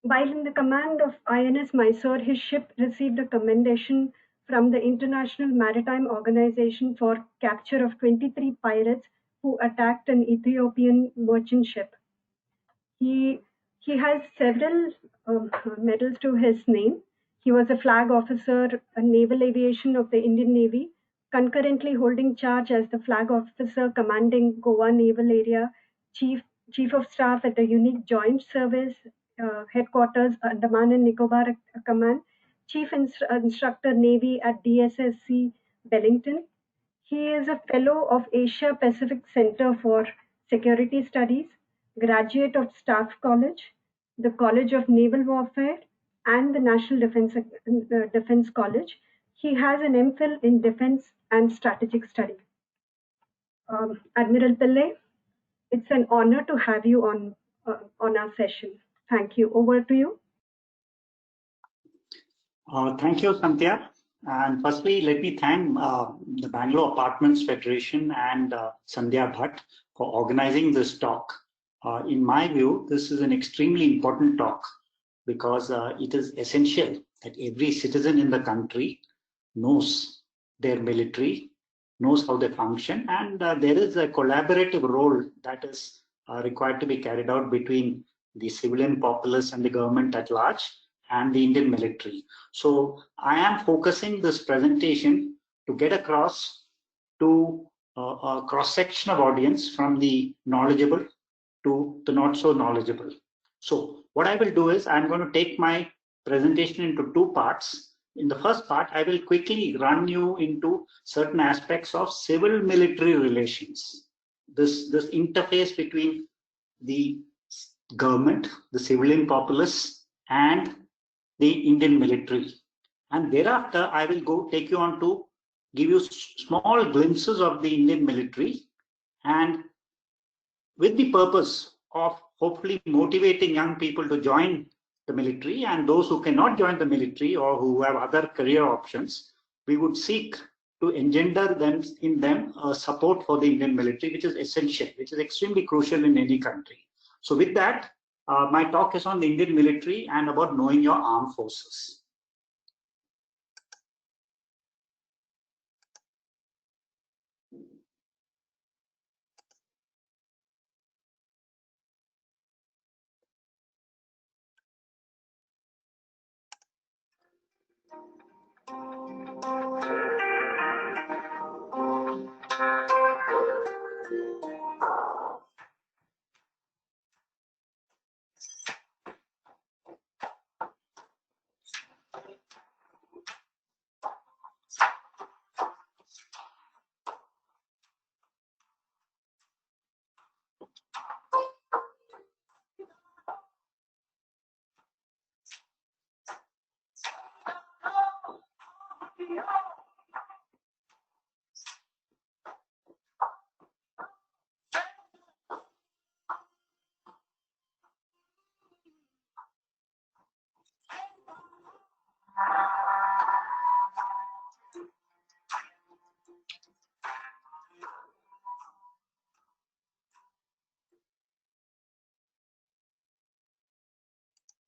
While in the command of INS Mysore, his ship received a commendation from the International Maritime Organization for capture of 23 pirates who attacked an Ethiopian merchant ship. He he has several medals to his name. He was a flag officer, a naval aviation of the Indian Navy, concurrently holding charge as the flag officer commanding Goa Naval Area, chief chief of staff at the unique joint service headquarters Andaman and Nicobar Command, chief instructor Navy at DSSC Wellington. He is a fellow of Asia Pacific Center for Security Studies, graduate of Staff College, the College of Naval Warfare, and the National Defense College. He has an MPhil in Defense and Strategic Study. Admiral Pillai, it's an honor to have you on our session. Thank you. Over to you. Thank you, Sandhya. And firstly, let me thank the Bangalore Apartments Federation and Sandhya Bhatt for organizing this talk. In my view, this is an extremely important talk because it is essential that every citizen in the country knows their military, knows how they function, and there is a collaborative role that is required to be carried out between the civilian populace and the government at large and the Indian military. So I am focusing this presentation to get across to a cross-section of audience from the knowledgeable to the not so knowledgeable. So what I will do is I'm going to take my presentation into two parts. In the first part, I will quickly run you into certain aspects of civil-military relations. This interface between the government, the civilian populace, and the Indian military. And thereafter, I will take you on to give you small glimpses of the Indian military, and with the purpose of hopefully motivating young people to join the military, and those who cannot join the military or who have other career options, we would seek to engender in them support for the Indian military, which is essential, which is extremely crucial in any country. So with that, my talk is on the Indian military and about knowing your armed forces.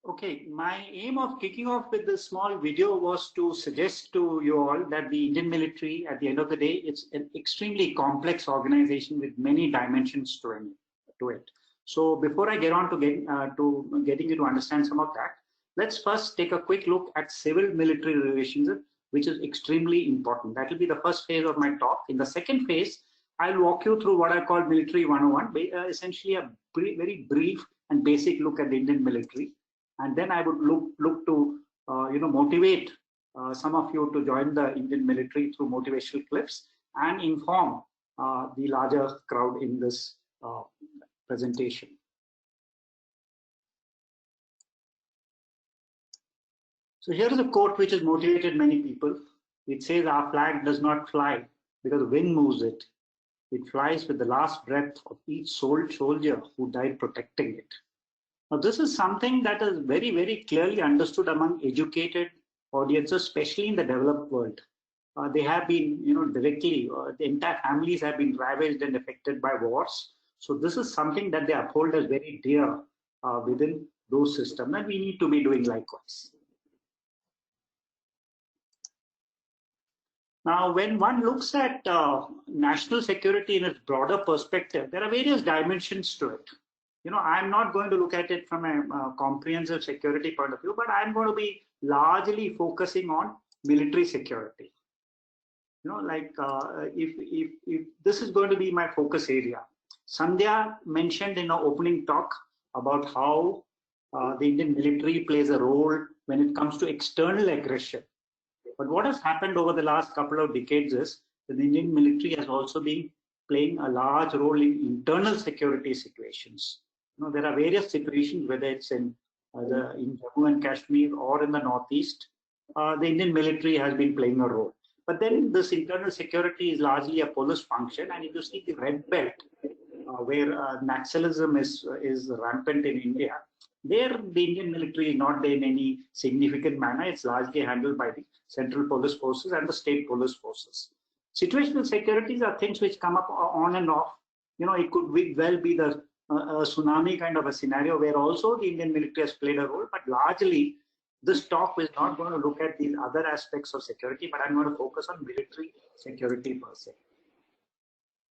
Okay, my aim of kicking off with this small video was to suggest to you all that the Indian military, at the end of the day, it's an extremely complex organization with many dimensions to it. So before I get on to getting you to understand some of that, let's first take a quick look at civil-military relations, which is extremely important. That will be the first phase of my talk. In the second phase, I'll walk you through what I call Military 101, essentially a very brief and basic look at the Indian military. And then I would look to motivate some of you to join the Indian military through motivational clips and inform the larger crowd in this presentation. So here is a quote which has motivated many people. It says, "Our flag does not fly because the wind moves it. It flies with the last breath of each soldier who died protecting it." Now, this is something that is very clearly understood among educated audiences, especially in the developed world. They have been, directly, the entire families have been ravaged and affected by wars. So this is something that they uphold as very dear within those systems, and we need to be doing likewise. Now, when one looks at national security in its broader perspective, there are various dimensions to it. I'm not going to look at it from a comprehensive security point of view, but I'm going to be largely focusing on military security. If this is going to be my focus area. Sandhya mentioned in her opening talk about how the Indian military plays a role when it comes to external aggression. But what has happened over the last couple of decades is that the Indian military has also been playing a large role in internal security situations. There are various situations, whether it's in Jammu and Kashmir or in the Northeast, the Indian military has been playing a role. But then this internal security is largely a police function, and if you see the Red Belt, where Naxalism is rampant in India, there the Indian military is not in any significant manner. It's largely handled by the central police forces and the state police forces. Situational securities are things which come up on and off. It could well be the tsunami kind of a scenario where also the Indian military has played a role, but largely this talk is not going to look at these other aspects of security, but I'm going to focus on military security per se.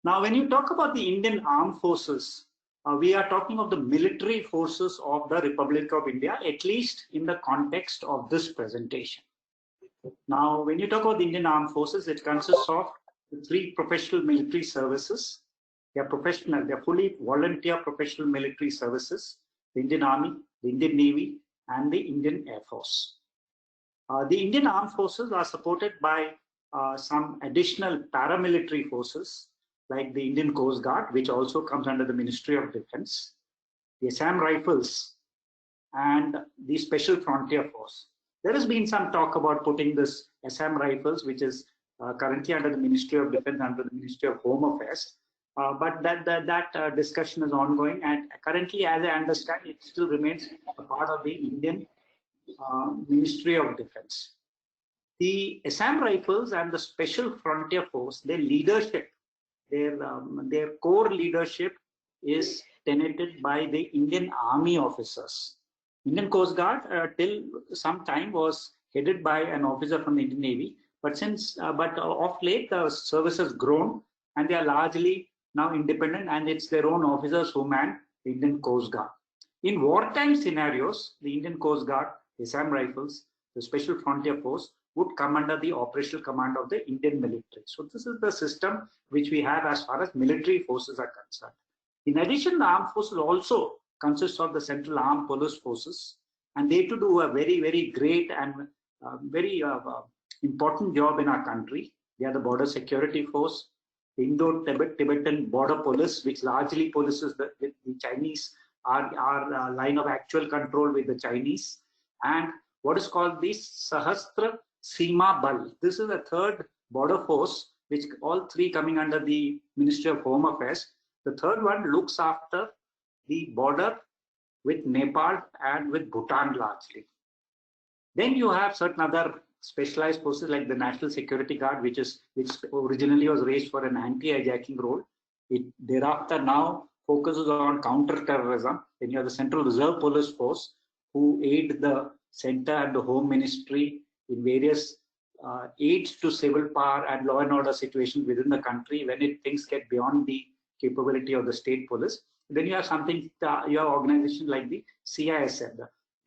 Now, when you talk about the Indian Armed Forces, we are talking of the military forces of the Republic of India, at least in the context of this presentation. Now, when you talk about the Indian Armed Forces, it consists of the 3 professional military services. They are professional, they are fully volunteer professional military services: the Indian Army, the Indian Navy, and the Indian Air Force. The Indian Armed Forces are supported by some additional paramilitary forces like the Indian Coast Guard, which also comes under the Ministry of Defense, the Assam Rifles, and the Special Frontier Force. There has been some talk about putting this Assam Rifles, which is currently under the Ministry of Defense, under the Ministry of Home Affairs, but that discussion is ongoing, and currently, as I understand, it still remains a part of the Indian Ministry of Defense. The Assam Rifles and the Special Frontier Force, their leadership, their core leadership is tenanted by the Indian Army officers. Indian Coast Guard till some time was headed by an officer from the Indian Navy, but of late the service has grown and they are largely now independent, and it's their own officers who man the Indian Coast Guard. In wartime scenarios, the Indian Coast Guard, the Assam Rifles, the Special Frontier Force would come under the operational command of the Indian military. So this is the system which we have as far as military forces are concerned. In addition, the armed forces also consists of the Central Armed Police Forces, and they too do a very, very great and very important job in our country. They are the Border Security Force, the Indo-Tibetan Border Police, which largely polices the Chinese, our line of actual control with the Chinese, and what is called the Sahastra Seema Bal. This is a third border force, which all 3 coming under the Ministry of Home Affairs. The third one looks after the border with Nepal and with Bhutan largely. Then you have certain other specialized forces like the National Security Guard, which originally was raised for an anti-hijacking role. It thereafter now focuses on counter-terrorism. Then you have the Central Reserve Police Force, who aid the Center and the Home Ministry in various aids to civil power and law and order situations within the country when things get beyond the capability of the state police. Then you have you have organizations like the CISF,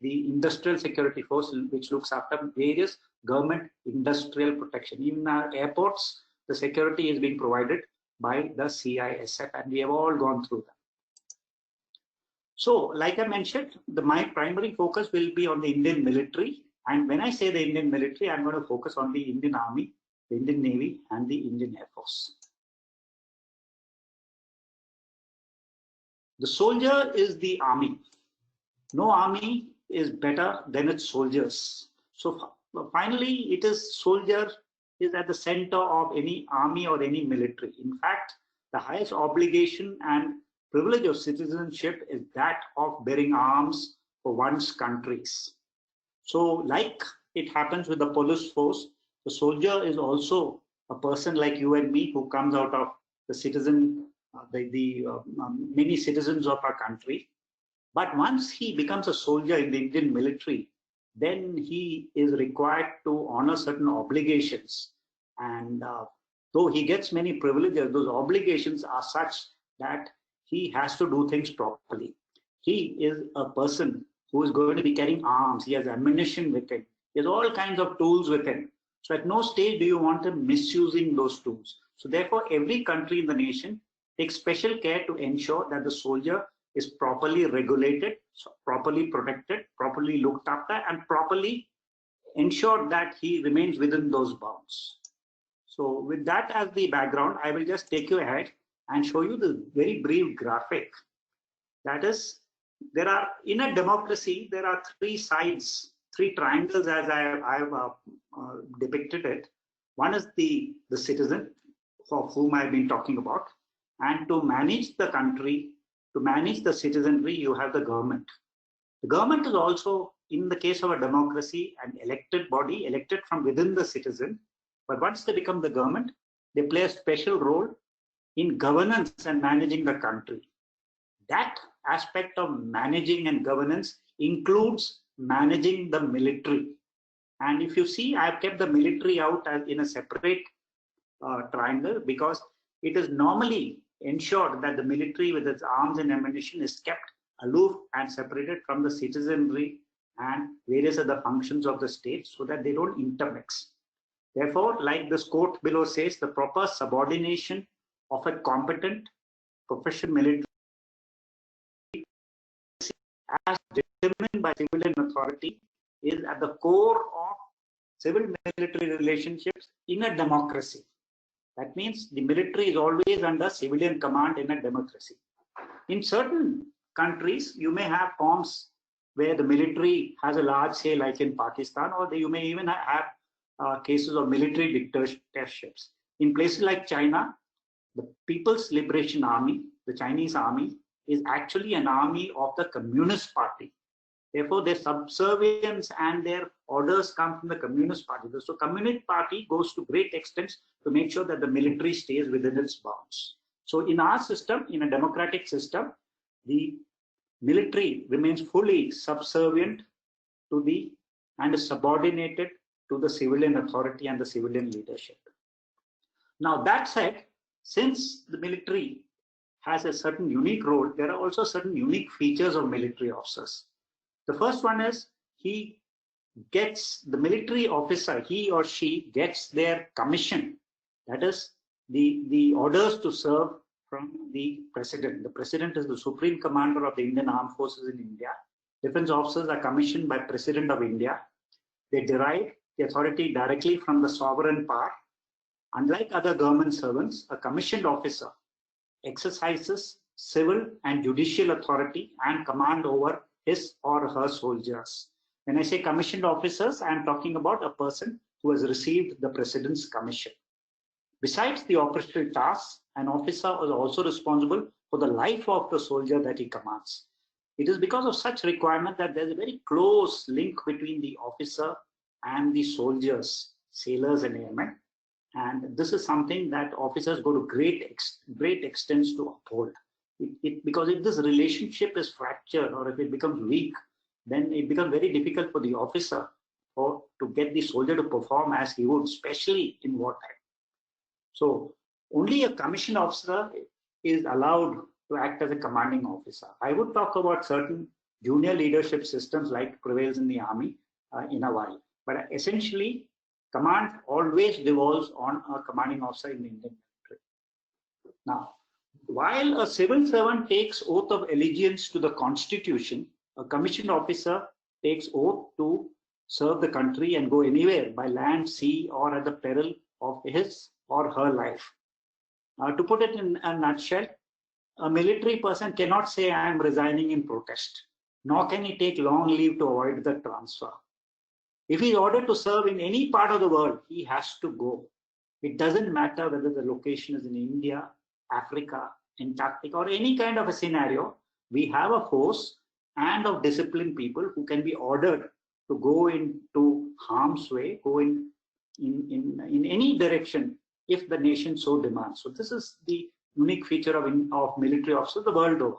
the Industrial Security Force, which looks after various government industrial protection. Even in our airports, the security is being provided by the CISF, and we have all gone through that. So, like I mentioned, my primary focus will be on the Indian military. And when I say the Indian military, I'm going to focus on the Indian Army, the Indian Navy, and the Indian Air Force. The soldier is the army. No army is better than its soldiers. So finally, soldier is at the center of any army or any military. In fact, the highest obligation and privilege of citizenship is that of bearing arms for one's countries. So like it happens with the police force, the soldier is also a person like you and me who comes out of the many citizens of our country. But once he becomes a soldier in the Indian military, then he is required to honor certain obligations. And though he gets many privileges, those obligations are such that he has to do things properly. He is a person who is going to be carrying arms. He has ammunition with him. He has all kinds of tools with him. So at no stage do you want him misusing those tools. So therefore, every country in the nation takes special care to ensure that the soldier is properly regulated, properly protected, properly looked after, and properly ensured that he remains within those bounds. So with that as the background, I will just take you ahead and show you the very brief graphic. That is, in a democracy, there are three sides, three triangles as I've depicted it. One is the citizen, of whom I've been talking about. And to manage the country, to manage the citizenry, you have the government. The government is also, in the case of a democracy, an elected body, elected from within the citizen. But once they become the government, they play a special role in governance and managing the country. That aspect of managing and governance includes managing the military. And if you see, I've kept the military out as in a separate triangle, because it is normally ensured that the military with its arms and ammunition is kept aloof and separated from the citizenry and various other functions of the state so that they don't intermix. Therefore, like this quote below says, the proper subordination of a competent professional military as determined by civilian authority is at the core of civil military relationships in a democracy. That means the military is always under civilian command in a democracy. In certain countries, you may have forms where the military has a large say, like in Pakistan, or you may even have cases of military dictatorships. In places like China, the People's Liberation Army, the Chinese army, is actually an army of the Communist Party. Therefore, their subservience and their orders come from the Communist Party. So Communist Party goes to great extents to make sure that the military stays within its bounds. So in our system, in a democratic system, the military remains fully subservient to and is subordinated to the civilian authority and the civilian leadership. Now that said, since the military has a certain unique role, there are also certain unique features of military officers. The first one is the military officer, he or she gets their commission, that is the orders to serve from the president. The president is the supreme commander of the Indian Armed Forces in India. Defense officers are commissioned by President of India. They derive the authority directly from the sovereign power. Unlike other government servants, a commissioned officer exercises civil and judicial authority and command over his or her soldiers. When I say commissioned officers, I am talking about a person who has received the president's commission. Besides the operational tasks, an officer is also responsible for the life of the soldier that he commands. It is because of such requirement that there is a very close link between the officer and the soldiers, sailors and airmen. And this is something that officers go to great extents to uphold. Because if this relationship is fractured or if it becomes weak, then it becomes very difficult for the officer to get the soldier to perform as he would, especially in wartime. So only a commissioned officer is allowed to act as a commanding officer. I would talk about certain junior leadership systems like prevails in the army in a while. But essentially, command always devolves on a commanding officer in the Indian military. Now, while a civil servant takes oath of allegiance to the Constitution, a commissioned officer takes oath to serve the country and go anywhere by land, sea, or at the peril of his or her life. To put it in a nutshell, a military person cannot say, I am resigning in protest, nor can he take long leave to avoid the transfer. If he is ordered to serve in any part of the world, he has to go. It doesn't matter whether the location is in India, Africa, Antarctica, or any kind of a scenario. We have a force and of disciplined people who can be ordered to go into harm's way, go in any direction if the nation so demands. So this is the unique feature of military officers the world over.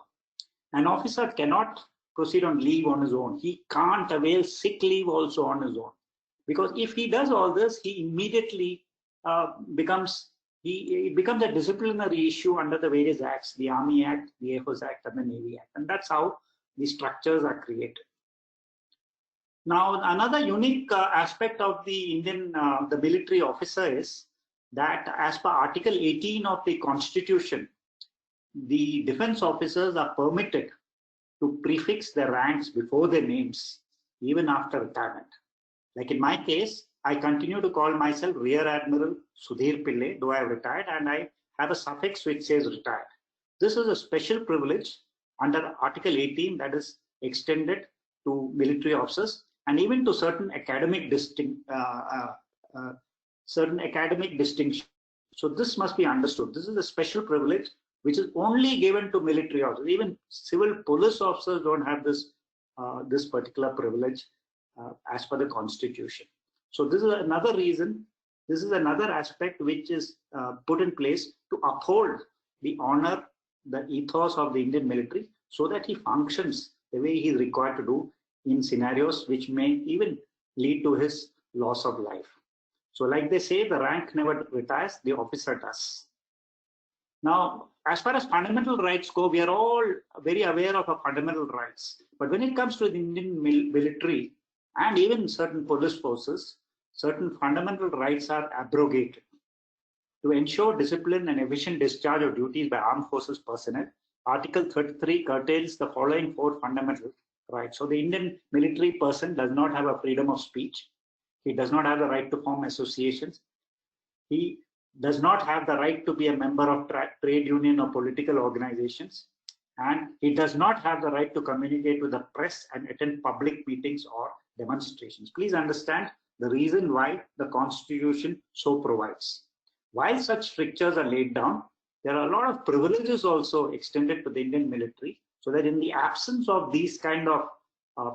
An officer cannot proceed on leave on his own. He can't avail sick leave also on his own. Because if he does all this, he immediately it becomes a disciplinary issue under the various acts, the Army Act, the Air Force Act, and the Navy Act. And that's how the structures are created. Now, another unique aspect of the the military officer is that as per Article 18 of the Constitution, the defense officers are permitted to prefix their ranks before their names, even after retirement. Like in my case, I continue to call myself Rear Admiral Sudhir Pillai, though I have retired, and I have a suffix which says retired. This is a special privilege under Article 18 that is extended to military officers and even to certain academic distinctions. So this must be understood. This is a special privilege which is only given to military officers. Even civil police officers don't have this this particular privilege as per the Constitution. So this is another reason. This is another aspect which is put in place to uphold the honor, the ethos of the Indian military, so that he functions the way he is required to do in scenarios which may even lead to his loss of life. So like they say, the rank never retires, the officer does. Now, as far as fundamental rights go, we are all very aware of our fundamental rights. But when it comes to the Indian military and even certain police forces, certain fundamental rights are abrogated. To ensure discipline and efficient discharge of duties by armed forces personnel, Article 33 curtails the following 4 fundamental rights. So the Indian military person does not have a freedom of speech. He does not have the right to form associations. He does not have the right to be a member of trade union or political organizations. And he does not have the right to communicate with the press and attend public meetings or demonstrations. Please understand the reason why the Constitution so provides. While such strictures are laid down, there are a lot of privileges also extended to the Indian military, so that in the absence of these kind of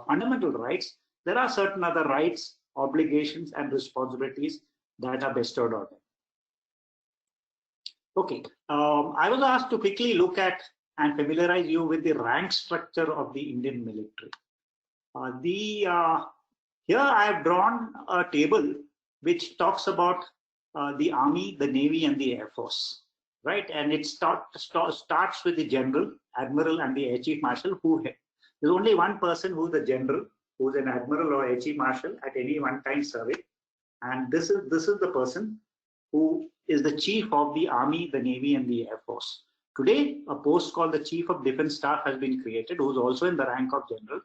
fundamental rights, there are certain other rights, obligations, and responsibilities that are bestowed on them. Okay, I was asked to quickly look at and familiarize you with the rank structure of the Indian military. Here I have drawn a table which talks about the Army, the Navy, and the Air Force, right? And it starts with the General, Admiral, and the Air Chief Marshal. There's only one person who's the General, who's an Admiral or Air Chief Marshal at any one time serving, and this is the person who is the Chief of the Army, the Navy, and the Air Force. Today, a post called the Chief of Defense Staff has been created, who's also in the rank of General,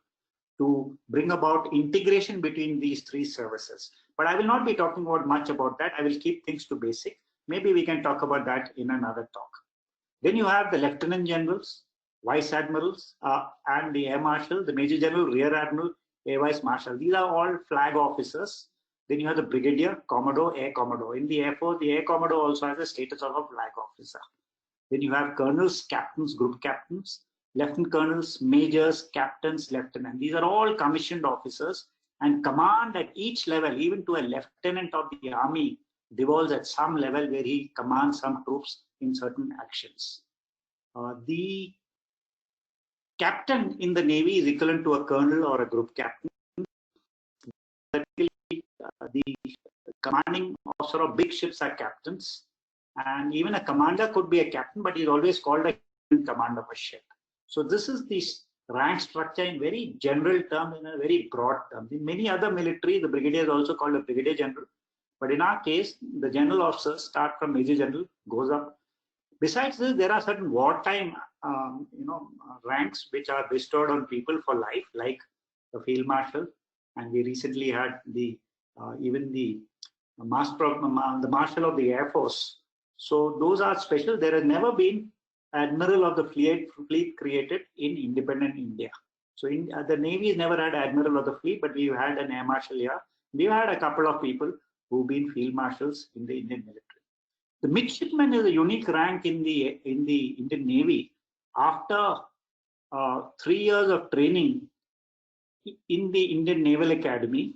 to bring about integration between these 3 services. But I will not be talking about much about that. I will keep things to basic. Maybe we can talk about that in another talk. Then you have the Lieutenant Generals, Vice Admirals, and the Air Marshal, the Major General, Rear Admiral, Air Vice Marshal. These are all flag officers. Then you have the Brigadier, Commodore, Air Commodore. In the Air Force, the Air Commodore also has the status of a flag officer. Then you have Colonels, Captains, Group Captains, Lieutenant Colonels, Majors, Captains, Lieutenants. These are all commissioned officers, and command at each level, even to a Lieutenant of the Army, devolves at some level where he commands some troops in certain actions. The Captain in the Navy is equivalent to a Colonel or a Group Captain. The commanding officer of big ships are captains, and even a commander could be a captain, but he's always called a commander of a ship. So this is the rank structure in very general term, in a very broad term. In many other military, the brigadier is also called a brigadier general, but in our case, the general officers start from Major General, goes up. Besides this, there are certain wartime, ranks which are bestowed on people for life, like the Field Marshal, and we recently had the Marshal of the Air Force. So those are special. There has never been Admiral of the fleet created in independent India. So the Navy has never had Admiral of the fleet, but we've had an Air Marshal here. We've had a couple of people who've been Field Marshals in the Indian military. The midshipman is a unique rank in the Indian Navy. After 3 years of training in the Indian Naval Academy,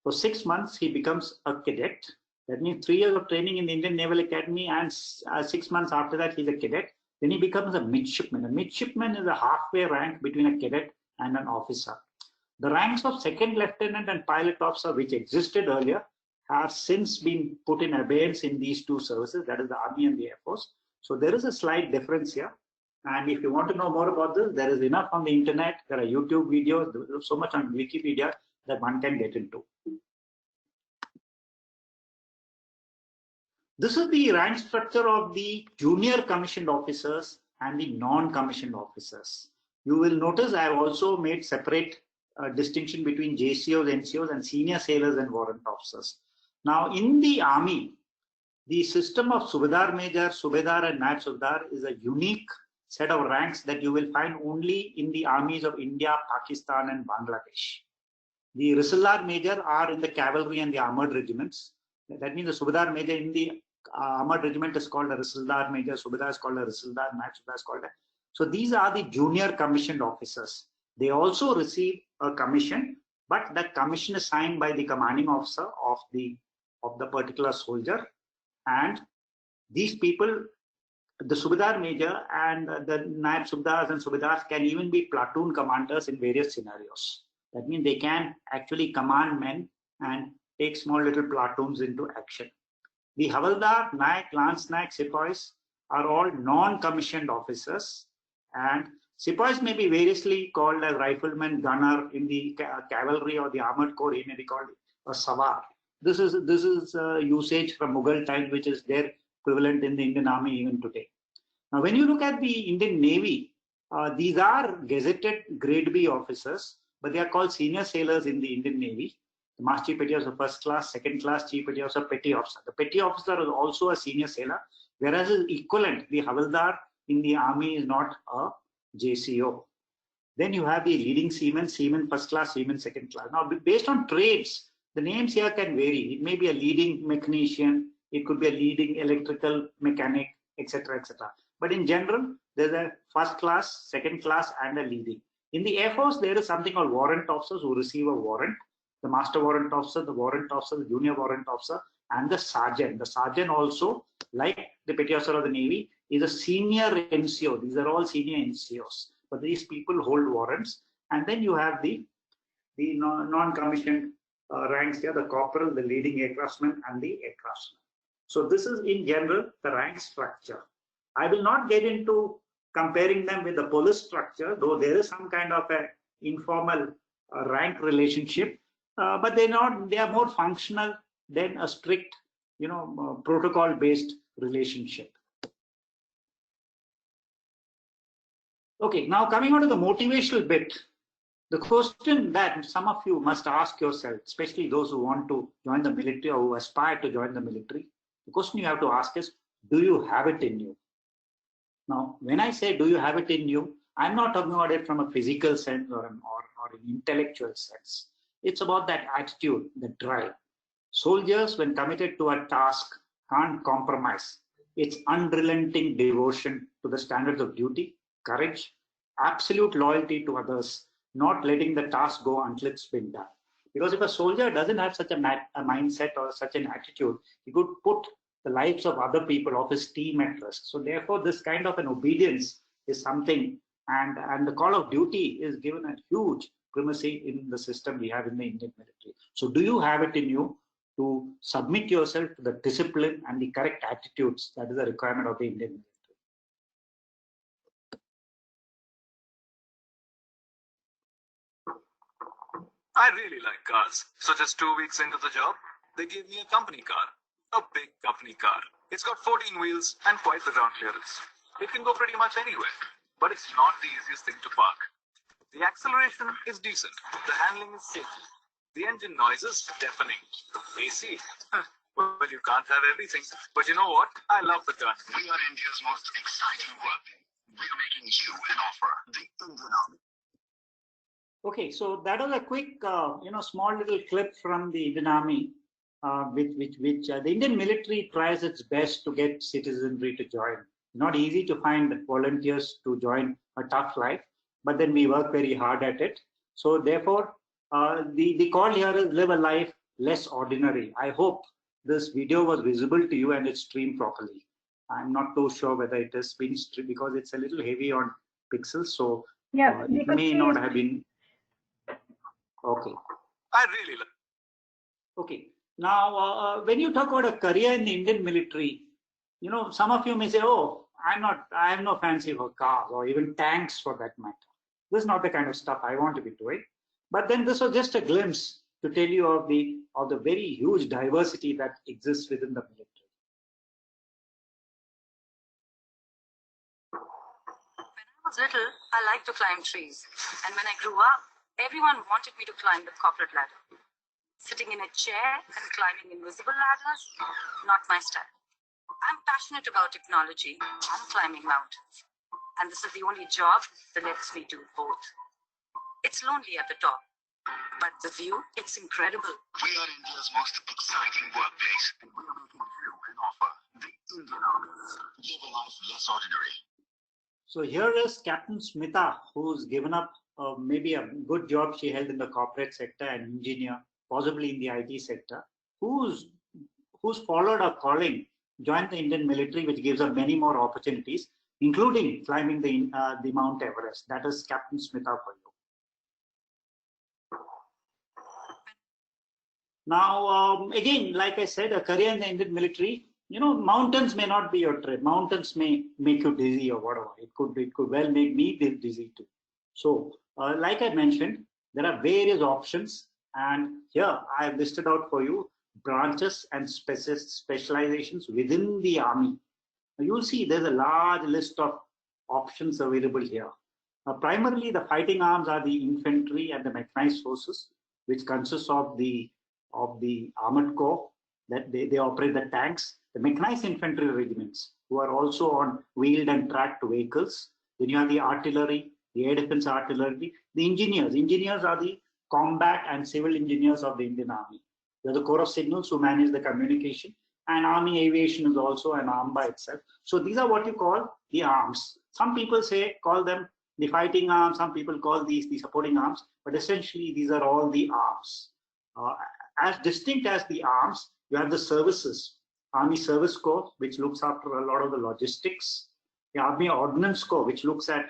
for 6 months he becomes a cadet. That means 3 years of training in the Indian Naval Academy, and 6 months after that he's a cadet. Then he becomes a midshipman. A midshipman is a halfway rank between a cadet and an officer. The ranks of second lieutenant and pilot officer, which existed earlier, have since been put in abeyance in these two services, that is the Army and the Air Force. So there is a slight difference here. And if you want to know more about this, there is enough on the internet. There are YouTube videos, there's so much on Wikipedia that one can get into. This is the rank structure of the junior commissioned officers and the non-commissioned officers. You will notice I have also made separate distinction between JCOs, NCOs, and senior sailors and warrant officers. Now, in the Army, the system of Subedar Major, Subedar, and Naib Subedar is a unique set of ranks that you will find only in the armies of India, Pakistan, and Bangladesh. The Risaldar Major are in the cavalry and the armored regiments. That means the Subedar Major in the armored regiment is called a Risaldar Major, Subedar is called a Risaldar, Naib Subedar is called a. So these are the junior commissioned officers. They also receive a commission, but that commission is signed by the commanding officer of the particular soldier. And these people, the Subedar Major and the Naib Subedars and Subedars can even be platoon commanders in various scenarios. That means they can actually command men and take small little platoons into action. The Havaldar, Naik, Lance Naik, Sepoys are all non-commissioned officers, and Sepoys may be variously called as rifleman, gunner. In the cavalry or the armored corps, he may be called a Savar. This is usage from Mughal times, which is their equivalent in the Indian Army even today. Now, when you look at the Indian Navy, these are gazetted grade B officers, but they are called senior sailors in the Indian Navy. The Master Chief Petty Officer first class, second class, Chief Petty Officer, Petty Officer. The Petty Officer is also a senior sailor, whereas his equivalent, the Havaldar in the Army, is not a JCO. Then you have the leading seamen, seamen first class, seamen second class. Now, based on trades, the names here can vary. It may be a leading mechanician, it could be a leading electrical mechanic, etc., etc. But in general, there's a first class, second class, and a leading. In the Air Force, there is something called warrant officers who receive a warrant. The master warrant officer, the junior warrant officer, and the sergeant. The sergeant also, like the petty officer of the Navy, is a senior NCO. These are all senior NCOs. But these people hold warrants. And then you have the non-commissioned ranks here, the corporal, the leading aircraftsman, and the aircraftsman. So this is in general the rank structure. I will not get into comparing them with the police structure, though there is some kind of an informal rank relationship, but they are more functional than a strict, protocol-based relationship. Okay, now coming on to the motivational bit, the question that some of you must ask yourself, especially those who want to join the military or who aspire to join the military, the question you have to ask is, do you have it in you? Now, when I say, do you have it in you, I'm not talking about it from a physical sense or an intellectual sense. It's about that attitude, the drive. Soldiers, when committed to a task, can't compromise. It's unrelenting devotion to the standards of duty, courage, absolute loyalty to others, not letting the task go until it's been done. Because if a soldier doesn't have such a mindset or such an attitude, he could put the lives of other people, of his team at risk. So therefore, this kind of an obedience is something, and the call of duty is given a huge primacy in the system we have in the Indian military. So do you have it in you to submit yourself to the discipline and the correct attitudes that is the requirement of the Indian military? I really like cars. So just 2 weeks into the job, they gave me a company car. A big company car. It's got 14 wheels and quite the ground clearance. It can go pretty much anywhere, but it's not the easiest thing to park. The acceleration is decent. The handling is safe. The engine noise is deafening. AC. Well, you can't have everything. But you know what? I love the car. We are India's most exciting work. We are making you an offer. The Indian Army. Okay, so that was a quick, small little clip from the Indian Army, which the Indian military tries its best to get citizenry to join. Not easy to find volunteers to join a tough life, but then we work very hard at it. So therefore, the call here is live a life less ordinary. I hope this video was visible to you and it's streamed properly. I'm not too sure whether it has been streamed because it's a little heavy on pixels. So Yeah, It may not have been. Okay. I really like. Okay. Now, when you talk about a career in the Indian military, some of you may say, "Oh, I have no fancy for cars or even tanks for that matter. This is not the kind of stuff I want to be doing." But then this was just a glimpse to tell you of the very huge diversity that exists within the military. When I was little, I liked to climb trees. And when I grew up, everyone wanted me to climb the corporate ladder. Sitting in a chair and climbing invisible ladders, not my style. I'm passionate about technology and climbing mountains. And this is the only job that lets me do both. It's lonely at the top, but the view, it's incredible. We are India's most exciting workplace, and we are making you an offer. The Indian Army. Live a life less ordinary. So here is Captain Smita, who's given up maybe a good job she held in the corporate sector, an engineer, possibly in the IT sector, who's followed her calling, joined the Indian military, which gives her many more opportunities, including climbing the Mount Everest. That is Captain Smita for you. Now, again, like I said, a career in the Indian military, mountains may not be your trip. Mountains may make you dizzy or whatever. It could well make me dizzy too. So, like I mentioned, there are various options, and here I have listed out for you branches and specializations within the army. Now, you'll see there's a large list of options available here. Primarily, the fighting arms are the infantry and the mechanized forces, which consists of the armored corps, that they operate the tanks, the mechanized infantry regiments, who are also on wheeled and tracked vehicles. Then you have the artillery, the air defense artillery, the engineers. Engineers are the combat and civil engineers of the Indian Army. They are the Corps of Signals who manage the communication, and Army Aviation is also an arm by itself. So these are what you call the arms. Some people call them the fighting arms, some people call these the supporting arms, but essentially these are all the arms. As distinct as the arms, you have the services. Army Service Corps, which looks after a lot of the logistics. The Army Ordnance Corps, which looks at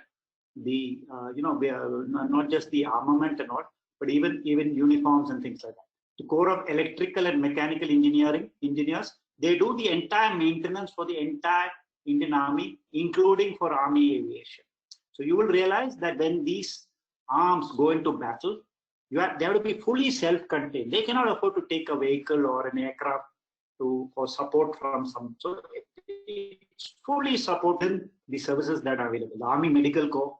the, not just the armament and all, but even uniforms and things like that. The Corps of Electrical and Mechanical Engineers, they do the entire maintenance for the entire Indian Army, including for Army Aviation. So you will realize that when these arms go into battle, they have to be fully self-contained. They cannot afford to take a vehicle or an aircraft for support from some. So it's fully supporting the services that are available. The Army Medical Corps.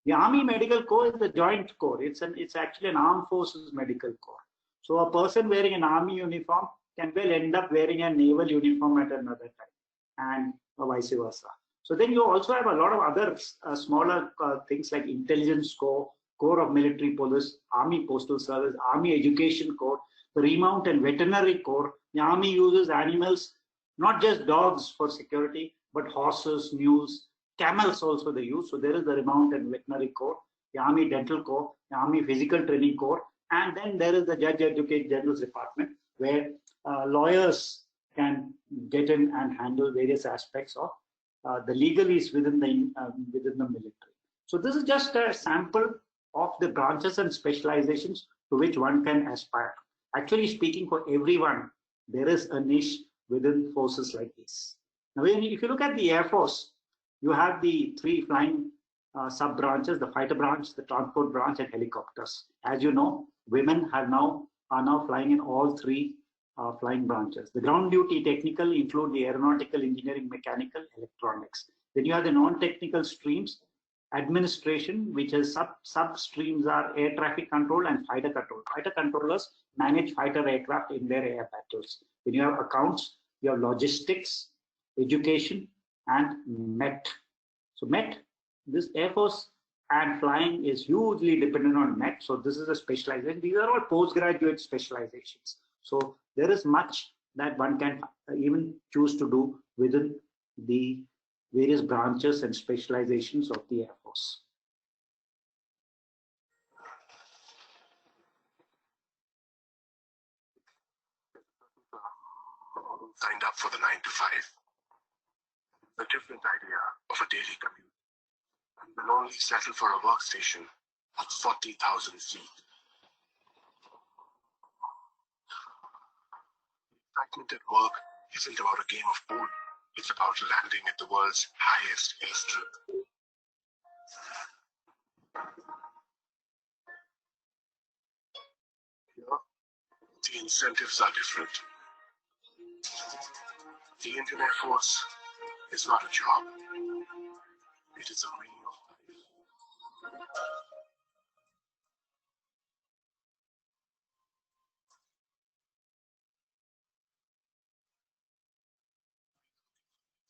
The Army Medical Corps is the joint corps. It's actually an armed forces medical corps. So a person wearing an army uniform can well end up wearing a naval uniform at another time, and vice versa. So then you also have a lot of other smaller things like Intelligence Corps, Corps of Military Police, Army Postal Service, Army Education Corps, the Remount and Veterinary Corps. The Army uses animals, not just dogs for security, but horses, mules, camels also they use. So there is the Remount and Veterinary Corps, the Army Dental Corps, the Army Physical Training Corps, and then there is the Judge Advocate General's Department, where lawyers can get in and handle various aspects of the legalese within the military. So this is just a sample of the branches and specializations to which one can aspire. Actually speaking, for everyone, there is a niche within forces like this. Now, if you look at the Air Force, you have the three flying sub-branches: the fighter branch, the transport branch, and helicopters. As you know, women are now flying in all three flying branches. The ground duty technical include the aeronautical, engineering, mechanical, electronics. Then you have the non-technical streams: administration, which is sub streams are air traffic control and fighter control. Fighter controllers manage fighter aircraft in their air battles. Then you have accounts, you have logistics, education, and MET. So MET, this Air Force and flying is hugely dependent on MET. So this is a specialization. These are all postgraduate specializations. So there is much that one can even choose to do within the various branches and specializations of the Air Force. Signed up for the 9 to 5. A different idea of a daily commute. will only settle for a workstation at 40,000 feet. Excitement at work isn't about a game of pool. It's about landing at the world's highest airstrip. Here, the incentives are different. The Indian Air Force is not a job. It is a way of life.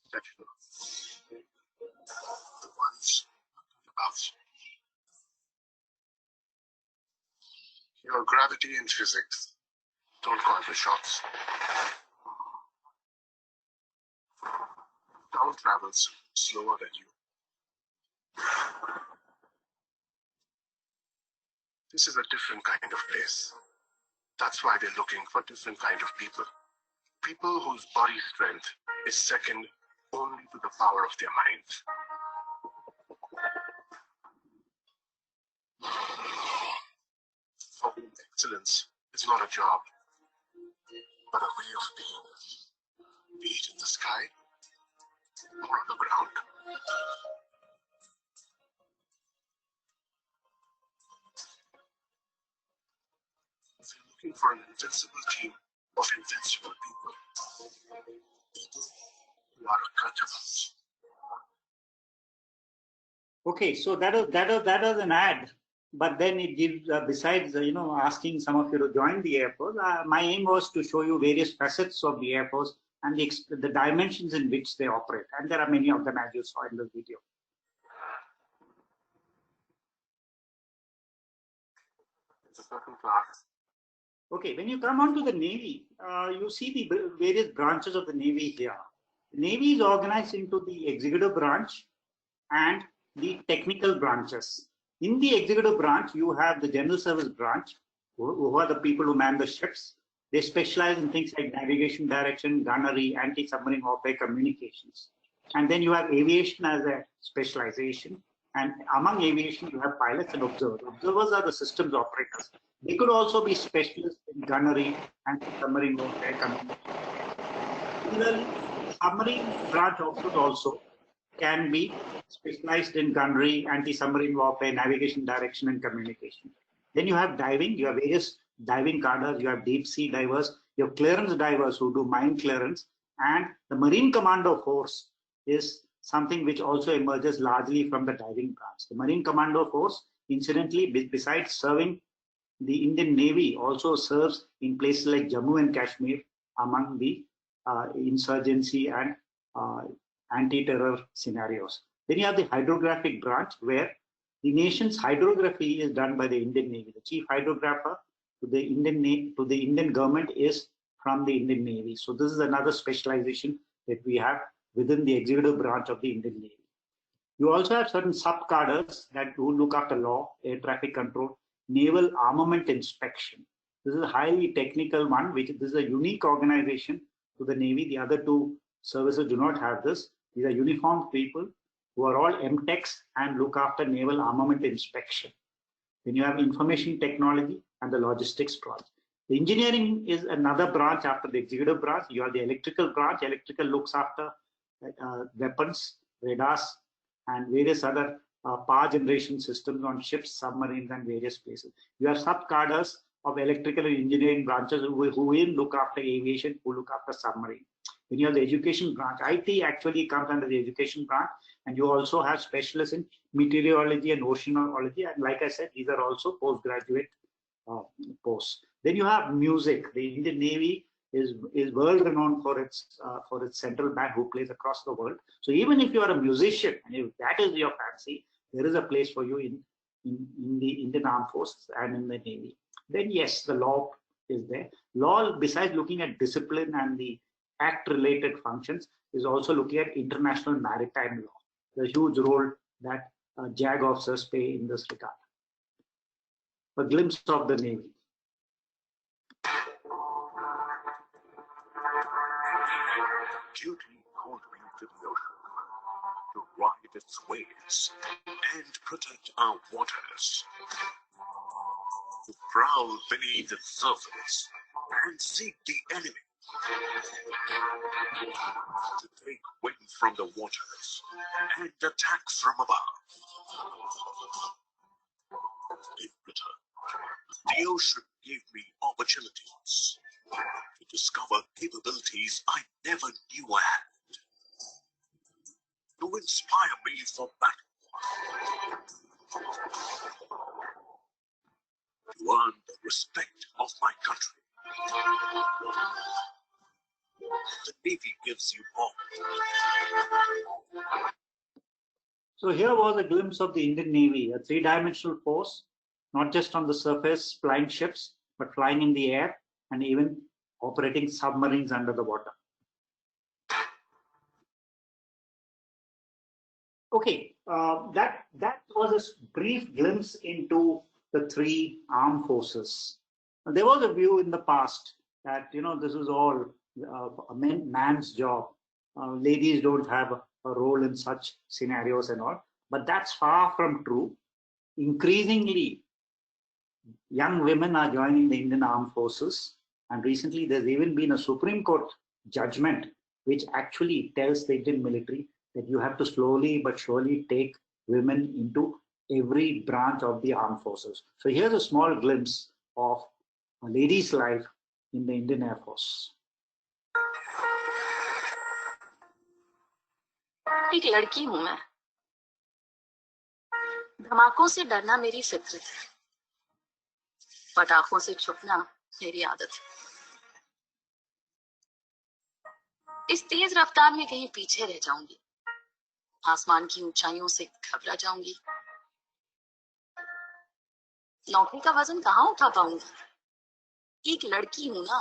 Exceptional. The ones about your gravity and physics don't call the shots. Sound travels slower than you. This is a different kind of place. That's why they're looking for different kind of people. People whose body strength is second only to the power of their minds. For whom excellence is not a job, but a way of being, be it in the sky or on the ground. If you're looking for an invincible team of invincible people, people who are untouchables. Okay, so that was an ad, but then it gives besides asking some of you to join the Air Force. My aim was to show you various facets of the Air Force and the dimensions in which they operate, and there are many of them as you saw in the video. It's a certain class. Okay, when you come on to the Navy, you see the various branches of the Navy here. The Navy is organized into the executive branch and the technical branches. In the executive branch, you have the general service branch, who are the people who man the ships. They specialize in things like navigation, direction, gunnery, anti-submarine warfare, communications. And then you have aviation as a specialization. And among aviation, you have pilots and observers. Observers are the systems operators. They could also be specialists in gunnery, anti-submarine warfare, communications. Similarly, submarine branch officers also can be specialized in gunnery, anti-submarine warfare, navigation, direction, and communication. Then you have diving. You have various diving cadres. You have deep sea divers. You have clearance divers who do mine clearance. And the Marine Commando Force is something which also emerges largely from the diving branch. The Marine Commando Force, incidentally, besides serving the Indian Navy, also serves in places like Jammu and Kashmir among the insurgency and anti-terror scenarios. Then you have the hydrographic branch, where the nation's hydrography is done by the Indian Navy. The chief hydrographer to the Indian government is from the Indian Navy. So this is another specialization that we have within the executive branch of the Indian Navy. You also have certain sub-cadres that who look after law, air traffic control, naval armament inspection. This is a highly technical one, this is a unique organization to the Navy. The other two services do not have this. These are uniformed people who are all MTechs and look after naval armament inspection. Then you have information technology and the logistics branch. The engineering is another branch after the executive branch. You have the electrical branch. Electrical looks after weapons, radars, and various other power generation systems on ships, submarines, and various places. You have sub-cadres of electrical and engineering branches who will look after aviation, who look after submarine. Then you have the education branch. IT actually comes under the education branch, and you also have specialists in meteorology and oceanology. And like I said, these are also postgraduate posts. Then you have music. The Indian Navy is world renowned for its central band who plays across the world. So even if you are a musician and if that is your fancy, there is a place for you in the Indian Armed Forces and in the Navy. Then yes, the law is there. Law, besides looking at discipline and the act-related functions, is also looking at international maritime law. The huge role that JAG officers play in this regard. A glimpse of the Navy. Duty called me to the ocean to ride its waves and protect our waters. To prowl beneath its surface and seek the enemy. To take wind from the waters and attack from above. In return, the ocean gave me opportunities to discover capabilities I never knew I had. To inspire me for battle. To earn the respect of my country. The Navy gives you all. So here was a glimpse of the Indian Navy, a three-dimensional force, not just on the surface flying ships, but flying in the air and even operating submarines under the water. Okay, that was a brief glimpse into the three armed forces. There was a view in the past that this is all a man's job. Ladies don't have a role in such scenarios and all, but that's far from true. Increasingly, young women are joining the Indian Armed Forces, and recently there's even been a Supreme Court judgment which actually tells the Indian military that you have to slowly but surely take women into every branch of the armed forces. So here's a small glimpse of a lady's life in the Indian Air Force. एक लड़की हूं मैं, धमाकों से डरना मेरी फितरत है, पटाखों से छुपना मेरी आदत है। इस तेज रफ्तार में कहीं पीछे रह जाऊंगी, आसमान की ऊंचाइयों से घबरा जाऊंगी, नौकरी का वजन कहाँ उठा पाऊंगी, एक लड़की हूं ना,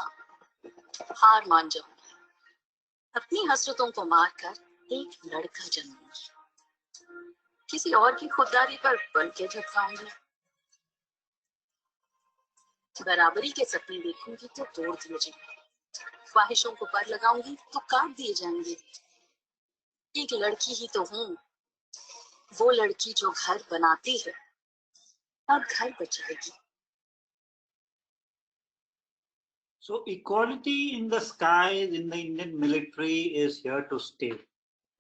हार मान जाऊंगी, अपनी हसरतों को मारकर एक लड़का जन्मूंगी, किसी और की खुददारी पर बढ़ के झपकाऊंगी, बराबरी के सपने देखूंगी तो तोड़ दिए जाएंगे, ख्वाहिशों को पर लगाऊंगी तो काट दिए जाएंगे। एक लड़की ही तो हूं, वो लड़की जो घर बनाती है और घर बचाएगी। So equality in the skies in the Indian military is here to stay.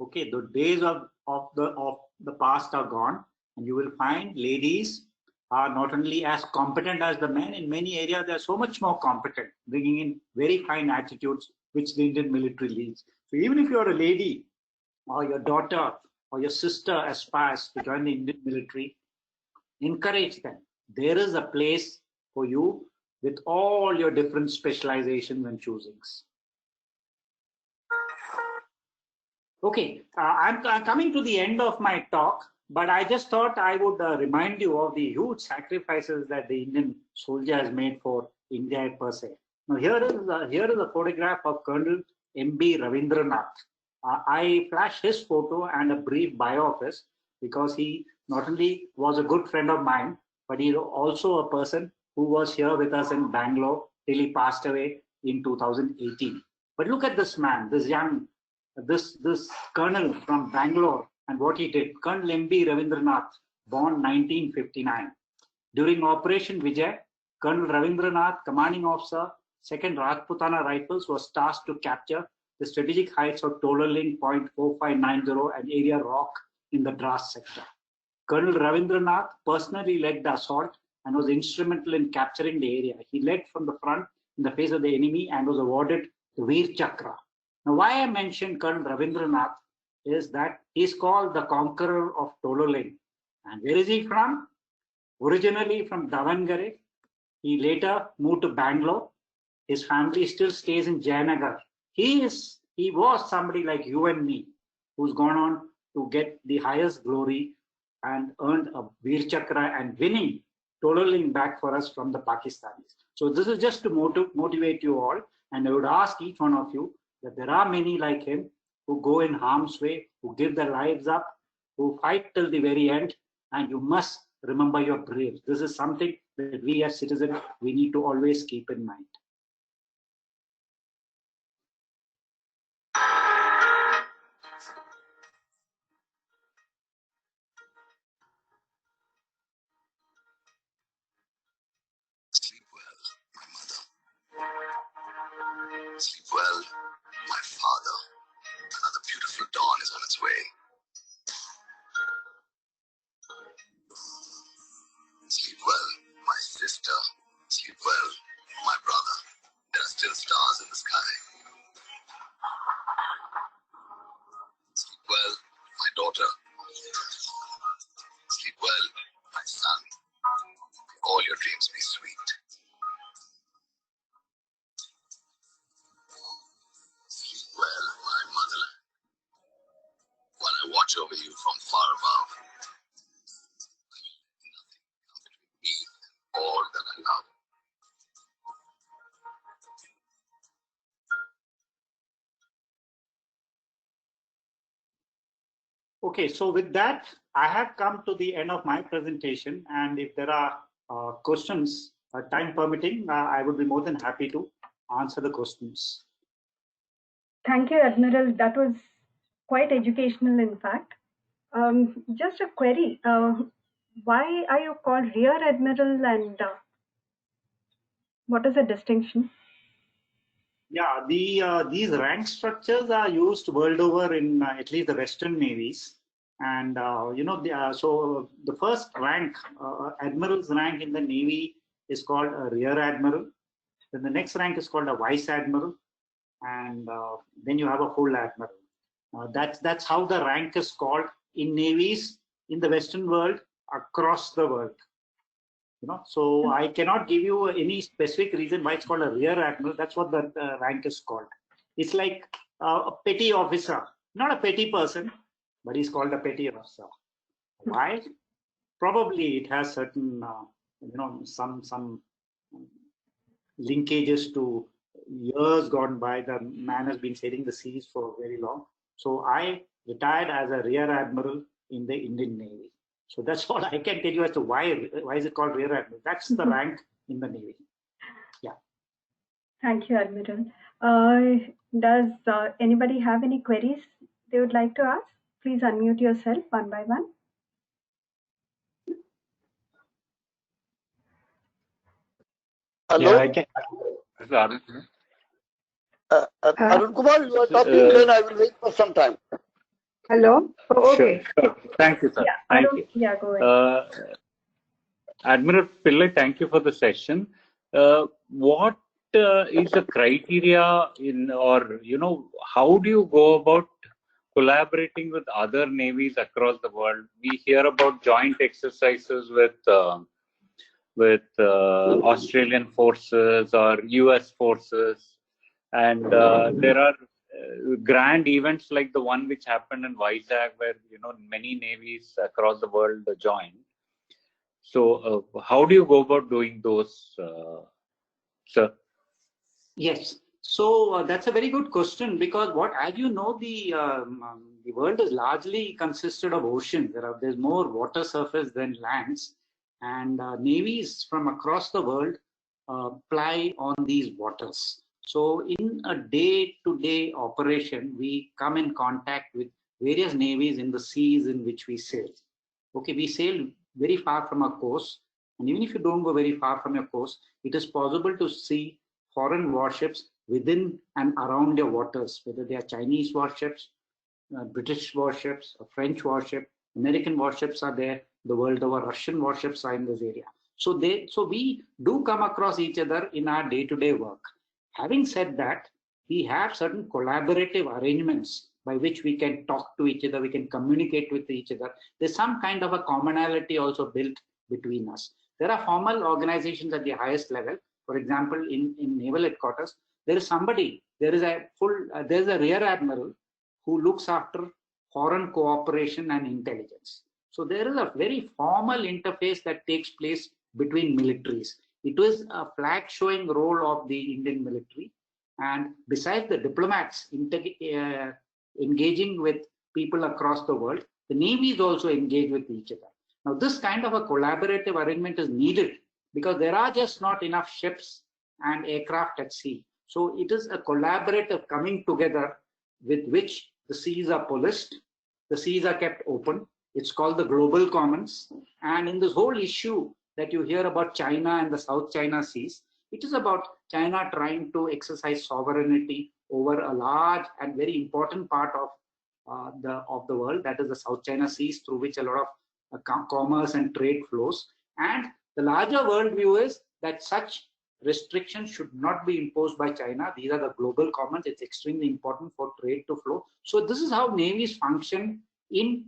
Okay, the days of the past are gone, and you will find ladies are not only as competent as the men. In many areas, they are so much more competent, bringing in very fine attitudes which the Indian military leads. So even if you are a lady, or your daughter or your sister aspires to join the Indian military, encourage them. There is a place for you with all your different specializations and choosings. Okay, I'm coming to the end of my talk, but I just thought I would remind you of the huge sacrifices that the Indian soldier has made for India per se. Now here is a photograph of Colonel M.B. Ravindranath. I flash his photo and a brief bio of his because he not only was a good friend of mine, but he's also a person who was here with us in Bangalore till he passed away in 2018. But look at this man, this colonel from Bangalore and what he did. Colonel M.B. Ravindranath, born 1959. During Operation Vijay, Colonel Ravindranath, commanding officer, 2nd Rajputana Rifles, was tasked to capture the strategic heights of Tololing Point 4590 and Area Rock in the Dras sector. Colonel Ravindranath personally led the assault and was instrumental in capturing the area. He led from the front in the face of the enemy and was awarded the Veer Chakra. Now, why I mentioned Colonel Ravindranath is that he's called the conqueror of Tololing. And where is he from? Originally from Davangere. He later moved to Bangalore. His family still stays in Jayanagar. He was somebody like you and me who's gone on to get the highest glory and earned a Veer Chakra and winning Tololing back for us from the Pakistanis. So this is just to motivate you all, and I would ask each one of you that there are many like him who go in harm's way, who give their lives up, who fight till the very end, and you must remember your braves. This is something that we as citizens, we need to always keep in mind. Sleep well, my father. Another beautiful dawn is on its way. Sleep well, my sister. Sleep well, my brother. There are still stars in the sky. Sleep well, my daughter. Sleep well, my son. May all your dreams be sweet. Sleep well, my mother. While I watch over you from far above, me and all that I love. Okay, so with that, I have come to the end of my presentation, and if there are questions, time permitting, I would be more than happy to answer the questions. Thank you, Admiral. That was quite educational, in fact. Just a query. Why are you called Rear Admiral, and what is the distinction? Yeah, these rank structures are used world over in at least the Western navies, and so the first rank, admiral's rank in the navy, is called a rear admiral. Then the next rank is called a vice admiral, and then you have a full admiral. That's how the rank is called in navies in the Western world across the world. So I cannot give you any specific reason why it's called a rear admiral. That's what the rank is called. It's like a petty officer, not a petty person, but he's called a petty officer. Why? Probably it has certain, some linkages to years gone by. The man has been sailing the seas for very long. So I retired as a rear admiral in the Indian Navy. So that's all I can tell you as to why is it called rear admiral. That's the rank in the Navy. Yeah. Thank you, Admiral. Does anybody have any queries they would like to ask? Please unmute yourself one by one. Hello? Yeah, I can. Arun Kumar, you are talking, then I will wait for some time. Hello? Oh, okay. Sure. Thank you, sir. Yeah, Thank you. Yeah, go ahead. Admiral Pillai, thank you for the session. What is the criteria in, or, how do you go about collaborating with other navies across the world? We hear about joint exercises with Australian forces or US forces, and there are grand events like the one which happened in Vizag, where many navies across the world joined. So how do you go about doing those, sir? Yes. So that's a very good question, because as you know, the world is largely consisted of oceans. There's more water surface than lands, and navies from across the world ply on these waters. So in a day-to-day operation, we come in contact with various navies in the seas in which we sail. Okay, we sail very far from our coast, and even if you don't go very far from your coast, it is possible to see foreign warships within and around your waters, whether they are Chinese warships, British warships, a French warship, American warships are there the world over, Russian warships are in this area. So we do come across each other in our day-to-day work. Having said that, we have certain collaborative arrangements by which we can talk to each other, we can communicate with each other. There's some kind of a commonality also built between us. There are formal organizations at the highest level. For example, in naval headquarters, there is a rear admiral who looks after foreign cooperation and intelligence. So there is a very formal interface that takes place between militaries. It was a flag showing role of the Indian military. And besides the diplomats engaging with people across the world, the navies also engage with each other. Now, this kind of a collaborative arrangement is needed because there are just not enough ships and aircraft at sea. So it is a collaborative coming together with which the seas are policed, the seas are kept open. It's called the global commons. And in this whole issue that you hear about China and the South China Seas, It is about China trying to exercise sovereignty over a large and very important part of the world, that is the South China Seas, through which a lot of commerce and trade flows. And the larger worldview is that such restrictions should not be imposed by China. These are the global commons. It's extremely important for trade to flow. So this is how navies function in,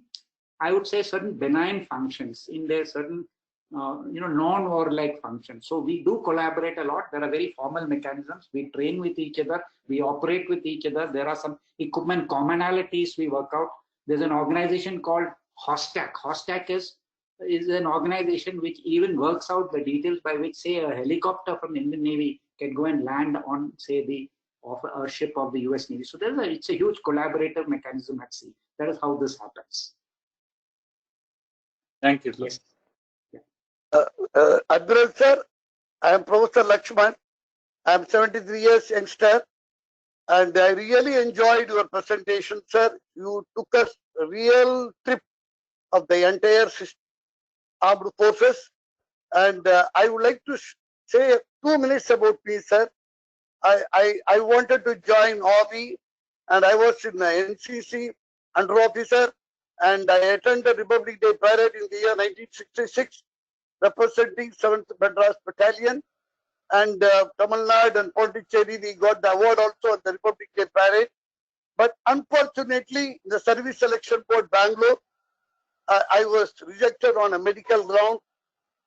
I would say, certain benign functions, in their certain non-war-like functions. So we do collaborate a lot. There are very formal mechanisms. We train with each other. We operate with each other. There are some equipment commonalities we work out. There's an organization called HOSTAC. HOSTAC is an organization which even works out the details by which, say, a helicopter from the Indian Navy can go and land on, say, a ship of the US Navy. So it's a huge collaborative mechanism at sea. That is how this happens. Thank you. Yes. Admiral sir, I am Professor Lakshman. I am 73 years youngster, and I really enjoyed your presentation, sir. You took us a real trip of the entire armed forces, and I would like to say 2 minutes about me, sir. I wanted to join Army, and I was in the NCC under officer, and I attended Republic Day Parade in the year 1966. Representing 7th Madras Battalion, and Tamil Nadu and Pondicherry, we got the award also at the Republic Day Parade. But unfortunately, the Service Selection Board Bangalore, I was rejected on a medical ground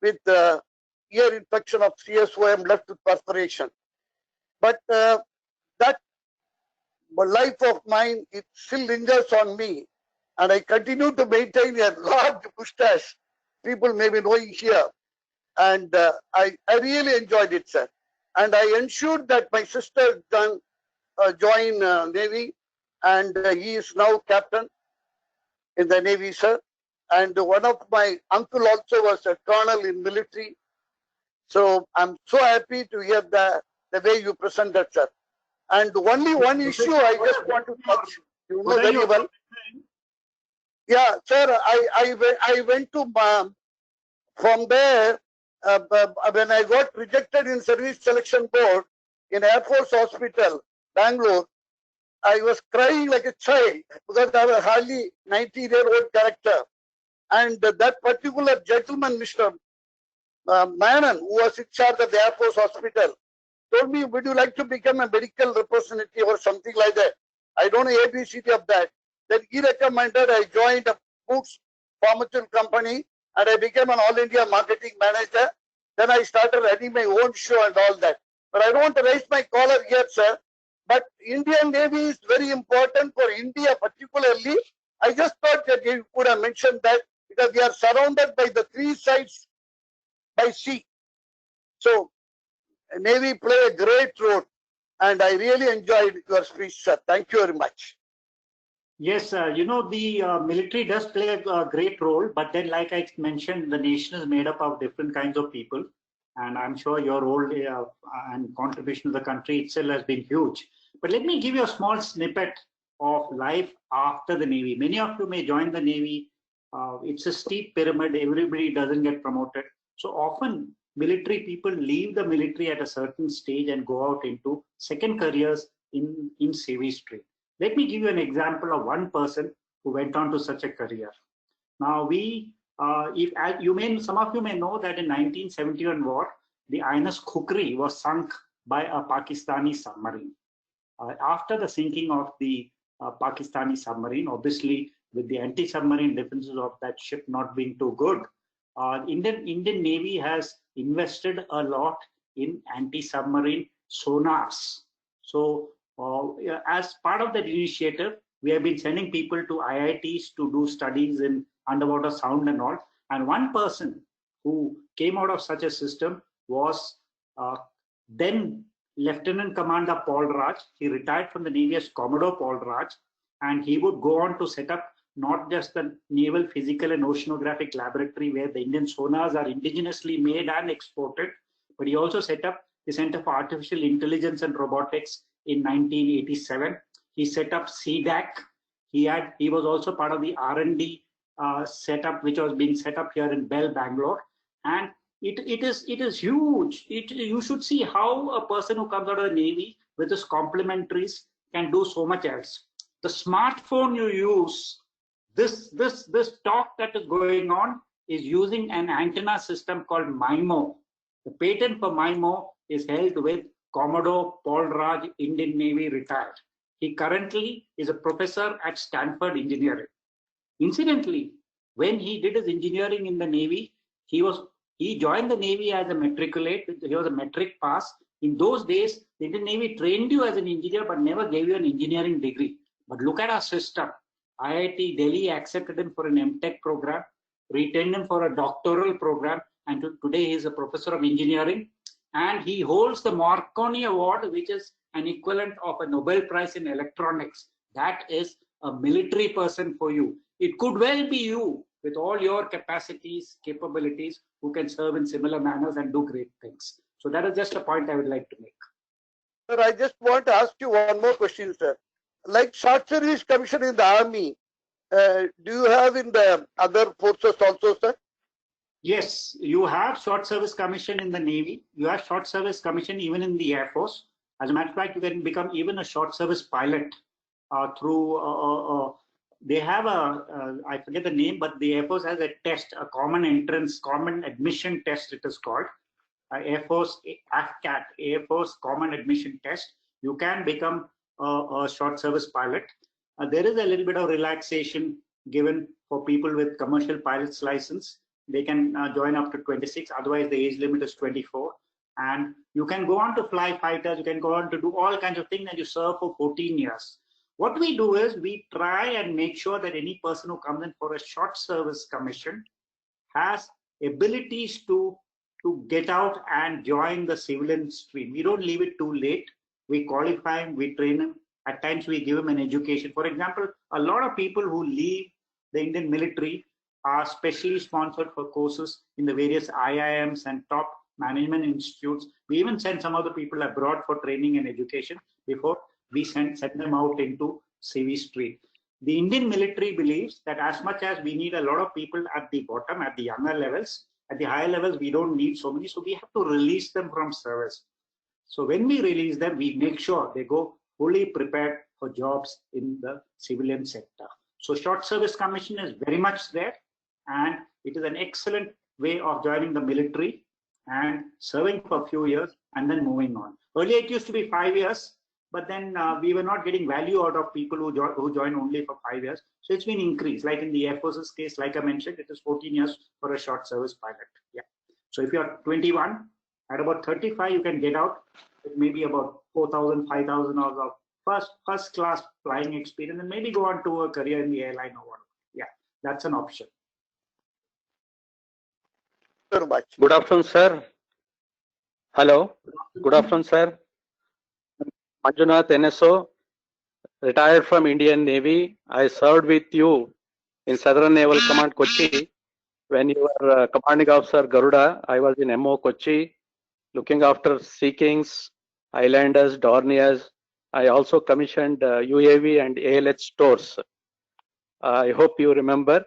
with ear infection of CSOM, left with perforation. But that life of mine, it still lingers on me, and I continue to maintain a large mustache. People may be knowing here, and I really enjoyed it, sir. And I ensured that my sister join Navy, and he is now captain in the Navy, sir. And one of my uncle also was a colonel in military. So I'm so happy to hear the way you presented, sir. And only one issue I just want to touch. You know very well. Yeah, sir, I went to from there, when I got rejected in Service Selection Board in Air Force Hospital, Bangalore, I was crying like a child because I was a hardly 90-year-old character. And that particular gentleman, Mr. Manan, who was in charge of the Air Force Hospital, told me, would you like to become a medical representative or something like that? I don't know ABCD of that. Then he recommended I joined a Boots Pharmaceutical Company, and I became an all India marketing manager. Then I started running my own show and all that. But I don't want to raise my collar here, sir. But Indian Navy is very important for India particularly. I just thought that you could have mentioned that because we are surrounded by the 3 sides by sea. So Navy play a great role, and I really enjoyed your speech, sir. Thank you very much. Yes, the military does play a great role, but then, like I mentioned, the nation is made up of different kinds of people, and I'm sure your role and contribution to the country itself has been huge. But let me give you a small snippet of life after the Navy. Many of you may join the Navy. It's a steep pyramid. Everybody doesn't get promoted. So often, military people leave the military at a certain stage and go out into second careers in service trade. Let me give you an example of one person who went on to such a career. Now, some of you may know that in 1971 war, the INS Khukri was sunk by a Pakistani submarine. After the sinking of the Pakistani submarine, obviously with the anti-submarine defenses of that ship not being too good, Indian Navy has invested a lot in anti-submarine sonars. So as part of that initiative, we have been sending people to IITs to do studies in underwater sound and all. And one person who came out of such a system was then Lieutenant Commander Paul Raj. He retired from the Navy as Commodore Paul Raj, and he would go on to set up not just the Naval Physical and Oceanographic Laboratory where the Indian sonars are indigenously made and exported, but he also set up the Center for Artificial Intelligence and Robotics in 1987. He set up CDAC. He was also part of the R&D setup, which was being set up here in Bangalore. And it is huge. You should see how a person who comes out of the Navy with his complementaries can do so much else. The smartphone you use, this talk that is going on is using an antenna system called MIMO. The patent for MIMO is held with Commodore Paul Raj, Indian Navy, retired. He currently is a professor at Stanford Engineering. Incidentally, when he did his engineering in the Navy, he joined the Navy as a matriculate. He was a metric pass. In those days, the Indian Navy trained you as an engineer but never gave you an engineering degree. But look at our system. IIT Delhi accepted him for an MTech program, retained him for a doctoral program, and today he is a professor of engineering. And he holds the Marconi Award, which is an equivalent of a Nobel Prize in electronics. That is a military person for you. It could well be you with all your capacities, capabilities, who can serve in similar manners and do great things. So that is just a point I would like to make. Sir, I just want to ask you one more question, sir. Like short service commission in the army, do you have in the other forces also, sir? Yes, you have short service commission in the Navy. You have short service commission even in the Air Force. As a matter of fact, you can become even a short service pilot through, they have I forget the name, but the Air Force has a test, a common entrance, common admission test it is called. Air Force, AFCAT, Air Force Common Admission Test. You can become a short service pilot. There is a little bit of relaxation given for people with commercial pilot's license. They can join up to 26, otherwise the age limit is 24. And you can go on to fly fighters, you can go on to do all kinds of things, and you serve for 14 years. What we do is we try and make sure that any person who comes in for a short service commission has abilities to get out and join the civilian stream. We don't leave it too late. We qualify him, we train him. At times we give him an education. For example, a lot of people who leave the Indian military are specially sponsored for courses in the various IIMs and top management institutes. We even send some of the people abroad for training and education before we send them out into CV street. The Indian military believes that as much as we need a lot of people at the bottom, at the younger levels, at the higher levels, we don't need so many. So we have to release them from service. So when we release them, we make sure they go fully prepared for jobs in the civilian sector. So short service commission is very much there, and it is an excellent way of joining the military and serving for a few years and then moving on. Earlier it used to be 5 years, but then we were not getting value out of people who join only for 5 years. So it's been increased. Like in the Air Force's case, like I mentioned, it is 14 years for a short service pilot. Yeah. So if you are 21, at about 35, you can get out with maybe about 4,000, 5,000 hours of first class flying experience, and maybe go on to a career in the airline or whatever. Yeah, that's an option. Very much. Good afternoon, sir. Hello. Good afternoon, sir. Manjunath NSO, retired from Indian Navy. I served with you in Southern Naval Command Kochi when you were commanding officer Garuda. I was in MO Kochi, looking after Sea Kings, Islanders, Dorniers. I also commissioned UAV and ALH stores. I hope you remember.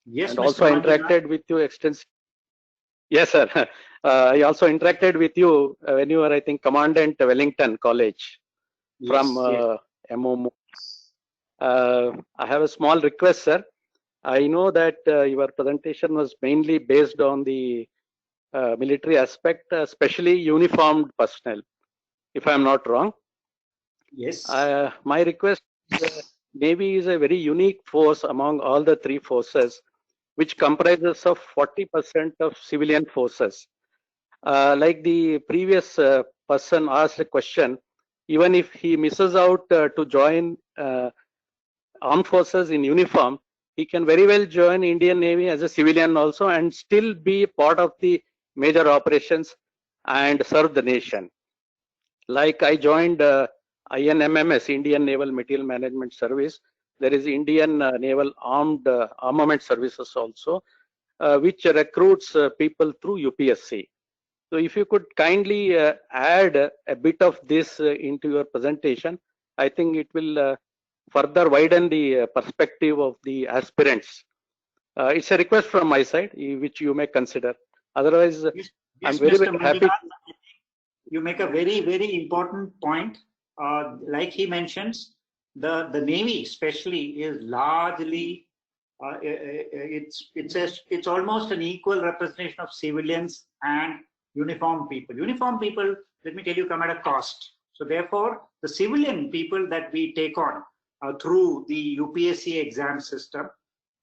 Yes, and Mr. also interacted with you extensively. Yes, sir. I also interacted with you when you were, I think, Commandant Wellington College from MO. I have a small request, sir. I know that your presentation was mainly based on the military aspect, especially uniformed personnel, if I'm not wrong. Yes. My request, Navy is a very unique force among all the three forces, which comprises of 40% of civilian forces. Like the previous person asked a question, even if he misses out to join armed forces in uniform, he can very well join Indian Navy as a civilian also and still be part of the major operations and serve the nation. Like I joined INMMS, Indian Naval Material Management Service. There is Indian Naval Armament Services also, which recruits people through UPSC. So if you could kindly add a bit of this into your presentation, I think it will further widen the perspective of the aspirants. It's a request from my side, which you may consider. Otherwise, Yes, I'm yes, very, Mr. very happy. Manjunath, you make a very, very important point. Like he mentions, the Navy especially is largely, it's almost an equal representation of civilians and uniformed people. Uniformed people, let me tell you, come at a cost. So therefore, the civilian people that we take on through the UPSC exam system,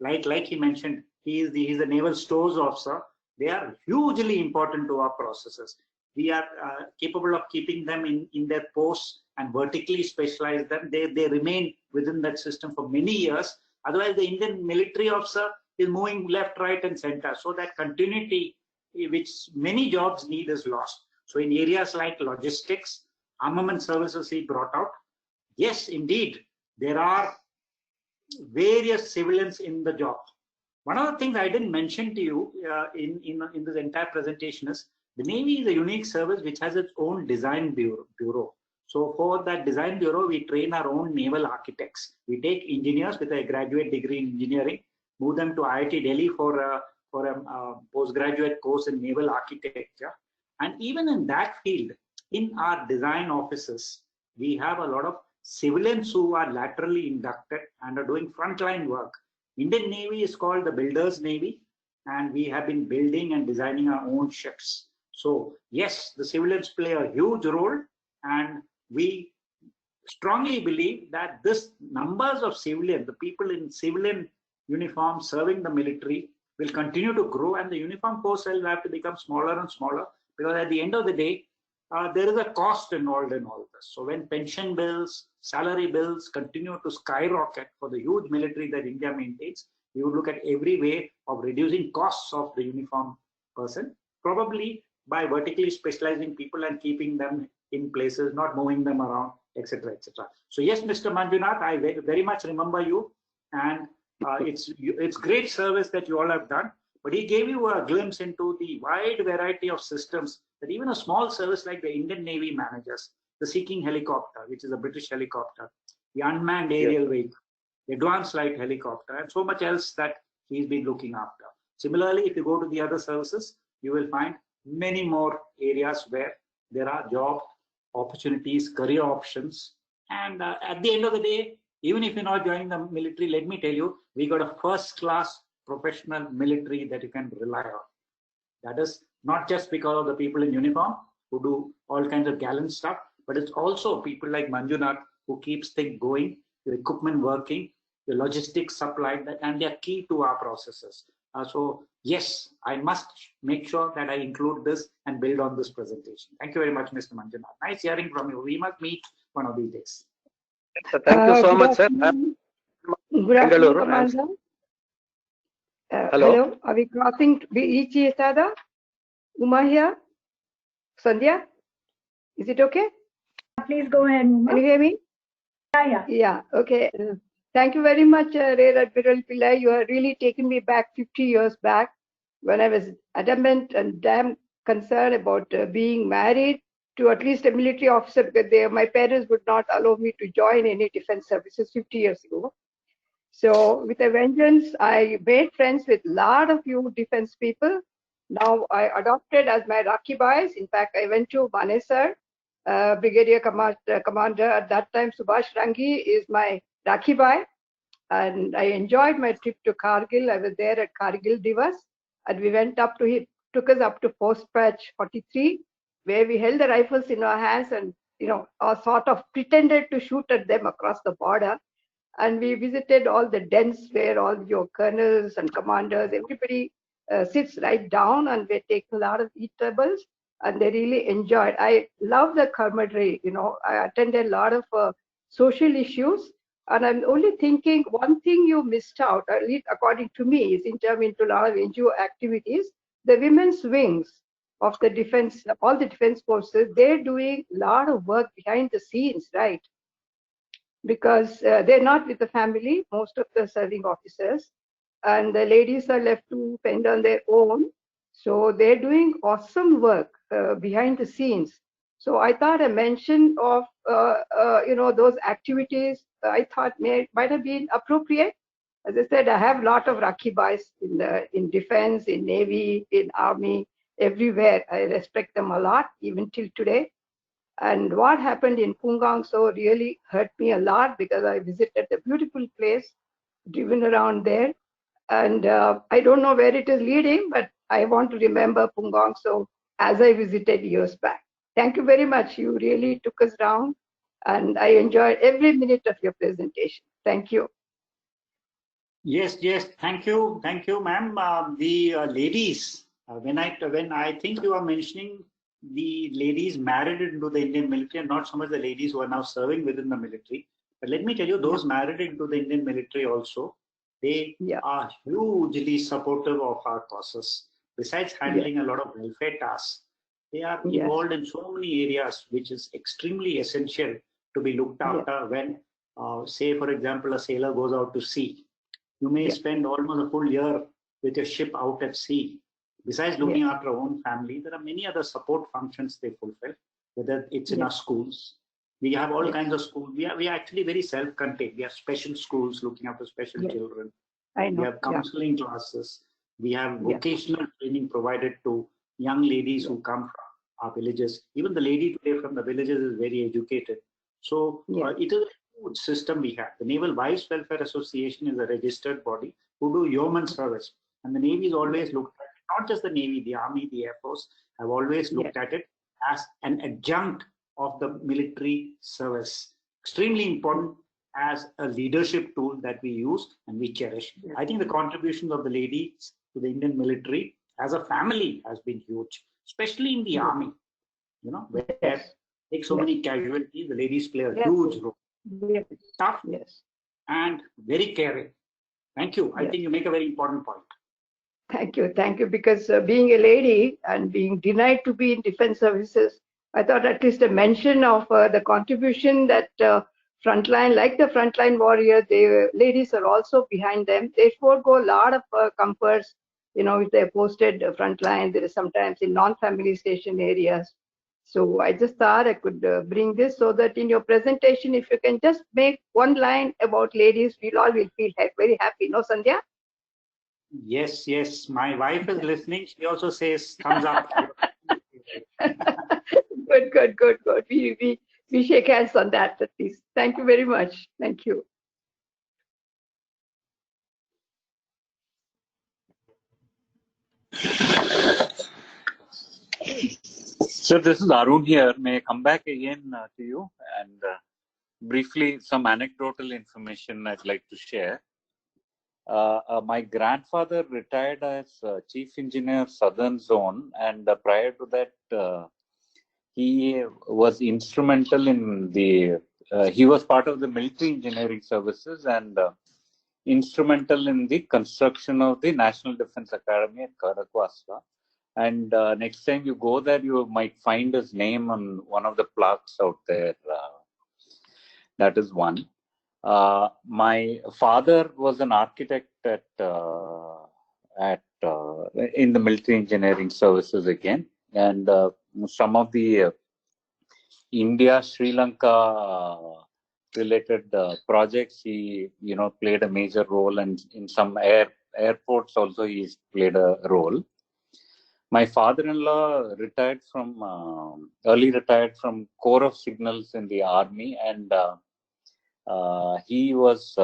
like he mentioned, he's the naval stores officer. They are hugely important to our processes. We are capable of keeping them in their posts and vertically specialize them. They remain within that system for many years. Otherwise, the Indian military officer is moving left, right, and center. So that continuity, which many jobs need, is lost. So in areas like logistics, armament services he brought out, yes, indeed, there are various civilians in the job. One of the things I didn't mention to you in this entire presentation is the Navy is a unique service which has its own design bureau. So for that design bureau, we train our own naval architects. We take engineers with a graduate degree in engineering, move them to IIT Delhi for a postgraduate course in naval architecture. And even in that field, in our design offices, we have a lot of civilians who are laterally inducted and are doing frontline work. Indian Navy is called the Builders Navy, and we have been building and designing our own ships. So yes, the civilians play a huge role, and we strongly believe that this numbers of civilians, the people in civilian uniform serving the military, will continue to grow, and the uniform posts will have to become smaller and smaller, because at the end of the day, there is a cost involved in all this. So when pension bills, salary bills continue to skyrocket for the huge military that India maintains, we would look at every way of reducing costs of the uniform person, probably by vertically specializing people and keeping them in places, not moving them around, etc., etc. So yes, Mr. Manjunath, I very much remember you, and it's great service that you all have done. But he gave you a glimpse into the wide variety of systems that even a small service like the Indian Navy manages. The Seeking helicopter, which is a British helicopter, the unmanned aerial vehicle, the advanced light helicopter, and so much else that he's been looking after. Similarly, if you go to the other services, you will find many more areas where there are job opportunities, career options. And at the end of the day, even if you're not joining the military, let me tell you, we got a first-class professional military that you can rely on. That is not just because of the people in uniform who do all kinds of gallant stuff, but it's also people like Manjunath who keeps things going, the equipment working, the logistics supplied, and they're key to our processes. So yes, I must make sure that I include this and build on this presentation. Thank you very much, Mr. Manjunath. Nice hearing from you. We must meet one of these days. Thank you so much, sir. Good afternoon, Commander. Hello. Are we crossing each other? Uma here? Sandhya? Is it okay? Please go ahead, Uma. Can you hear me? Yeah. Yeah, okay. Thank you very much, Rear Admiral Pillai. You have really taken me back 50 years back when I was adamant and damn concerned about being married to at least a military officer, because my parents would not allow me to join any defense services 50 years ago. So with a vengeance, I made friends with a lot of you defense people. Now I adopted as my Rakhi boys. In fact, I went to Manesar, Brigadier Commander at that time, Subhash Rangi is my Rakhi boy. And I enjoyed my trip to Kargil. I was there at Kargil Divas, and we went up to, he took us up to Post Patch 43, where we held the rifles in our hands and, sort of pretended to shoot at them across the border. And we visited all the dens where all your colonels and commanders, everybody sits right down, and we take a lot of eatables, and they really enjoyed. I love the camaraderie. I attended a lot of social issues, and I'm only thinking one thing you missed out, at least according to me, is into a lot of NGO activities, the women's wings of the defense, all the defense forces, they're doing a lot of work behind the scenes, right? Because they're not with the family, most of the serving officers, and the ladies are left to fend on their own. So they're doing awesome work behind the scenes. So I thought a mention of those activities I thought might have been appropriate. As I said, I have a lot of Rakhi boys in defense, in Navy, in Army, everywhere. I respect them a lot, even till today. And what happened in Pungang So really hurt me a lot because I visited the beautiful place, driven around there. And I don't know where it is leading, but I want to remember Pungang So as I visited years back. Thank you very much. You really took us down, and I enjoyed every minute of your presentation. Thank you. Yes, thank you, ma'am. The ladies, when I think you are mentioning the ladies married into the Indian military, and not so much the ladies who are now serving within the military. But let me tell you, those married into the Indian military also, they are hugely supportive of our causes. Besides handling a lot of welfare tasks, they are involved in so many areas which is extremely essential to be looked after when, say, for example, a sailor goes out to sea. You may spend almost a full year with your ship out at sea. Besides looking after our own family, there are many other support functions they fulfill, whether it's in our schools. We have all kinds of schools. We are actually very self-contained. We have special schools looking after special children. We have counseling classes. We have vocational training provided to young ladies who come from our villages. Even the lady today from the villages is very educated. So it is a system we have. The Naval Wives Welfare Association is a registered body who do yeoman service, and the Navy is always looked at, not just the Navy, the Army, the Air Force have always looked at it as an adjunct of the military service. Extremely important as a leadership tool that we use and we cherish. I think the contributions of the ladies to the Indian military as a family has been huge, especially in the Army, where take so many casualties, the ladies play a huge role. Tough and very caring. Thank you. I think you make a very important point. Thank you, because being a lady and being denied to be in defense services, I thought at least a mention of the contribution that frontline, like the frontline warrior, ladies are also behind them. They forego a lot of comforts, if they're posted frontline, there is sometimes in non-family station areas. So I just thought I could bring this so that in your presentation, if you can just make one line about ladies, we all will feel very happy. No, Sandhya? Yes. My wife is listening. She also says thumbs up. Good. We shake hands on that at least. Thank you very much. Thank you. So this is Arun here. May I come back again to you and briefly some anecdotal information I'd like to share. My grandfather retired as Chief Engineer Southern Zone, and prior to that, he was instrumental in he was part of the military engineering services and instrumental in the construction of the National Defense Academy at Karakwasla. And next time you go there, you might find his name on one of the plaques out there. That is one. My father was an architect in the military engineering services again, and some of the India-Sri Lanka related projects, he played a major role, and in some airports also he's played a role. My father-in-law early retired from Corps of Signals in the Army, and he was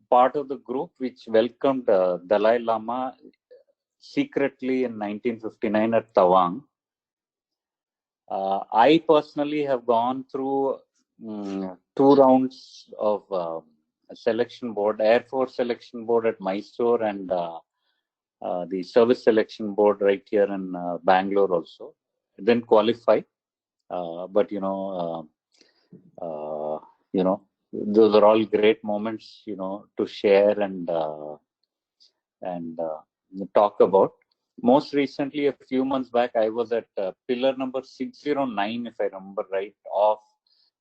part of the group which welcomed Dalai Lama secretly in 1959 at Tawang. I personally have gone through 2 rounds of selection board, Air Force selection board at Mysore, and the service selection board right here in Bangalore also. I didn't qualify, but those are all great moments, to share and talk about. Most recently, a few months back, I was at pillar number 609, if I remember right, off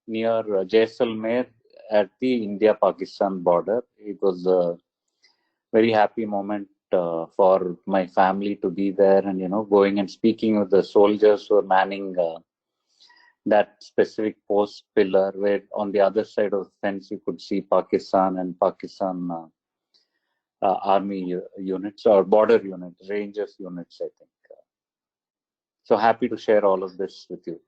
near Jaisalmer at the India-Pakistan border. It was a very happy moment for my family to be there and, going and speaking with the soldiers who are manning that specific post pillar, where on the other side of the fence you could see Pakistan and Pakistan army units or border units, Rangers units, I think. So happy to share all of this with you.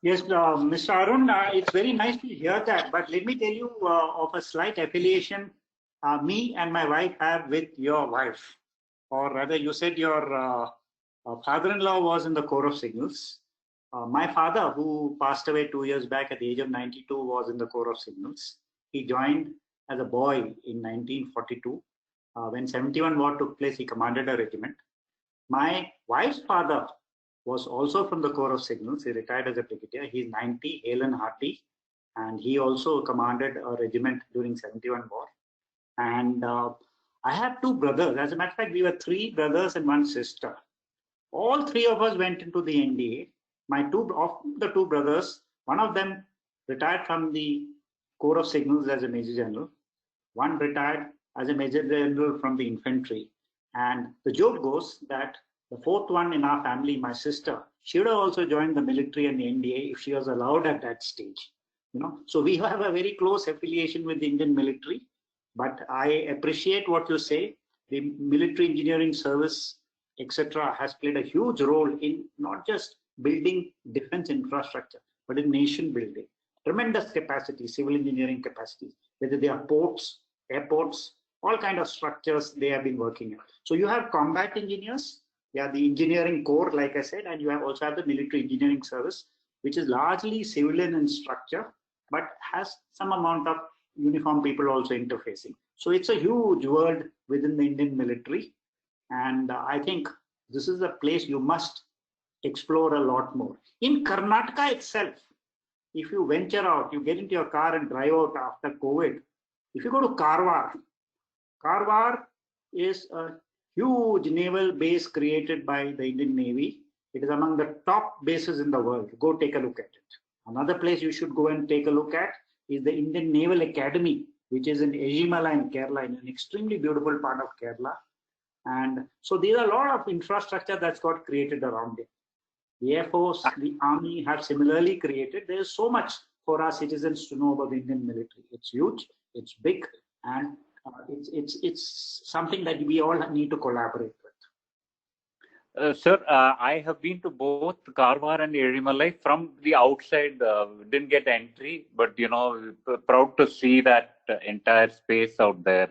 Yes, Mr. Arun, it's very nice to hear that. But let me tell you of a slight affiliation me and my wife have with your wife. Or rather, you said your father-in-law was in the Corps of Signals. My father, who passed away 2 years back at the age of 92, was in the Corps of Signals. He joined as a boy in 1942. When 71 war took place, he commanded a regiment. My wife's father was also from the Corps of Signals. He retired as a brigadier. He's 90, Halen Harty, and he also commanded a regiment during 71 war. And I have two brothers. As a matter of fact, we were three brothers and one sister. All three of us went into the NDA. Of the two brothers, one of them retired from the Corps of Signals as a Major General. One retired as a Major General from the infantry. And the joke goes that the fourth one in our family, my sister, she would have also joined the military and the NDA if she was allowed at that stage. So we have a very close affiliation with the Indian military. But I appreciate what you say. The military engineering service, etc., has played a huge role in not just building defense infrastructure, but in nation building. Tremendous capacity, civil engineering capacities, whether they are ports, airports, all kind of structures they have been working on. So you have combat engineers, the engineering corps, like I said, and you also have the military engineering service, which is largely civilian in structure, but has some amount of uniform people also interfacing. So it's a huge world within the Indian military. And I think this is a place you must explore a lot more. In Karnataka itself, if you venture out, you get into your car and drive out after COVID. If you go to Karwar, Karwar is a huge naval base created by the Indian Navy. It is among the top bases in the world. Go take a look at it. Another place you should go and take a look at is the Indian Naval Academy, which is in Ejimala in Kerala, in an extremely beautiful part of Kerala. And so there are a lot of infrastructure that's got created around it. The Air Force, the Army have similarly created. There's so much for our citizens to know about the Indian military. It's huge, it's big, and it's something that we all need to collaborate with. Sir, I have been to both Karwar and Erimalai from the outside. Didn't get entry, but proud to see that entire space out there.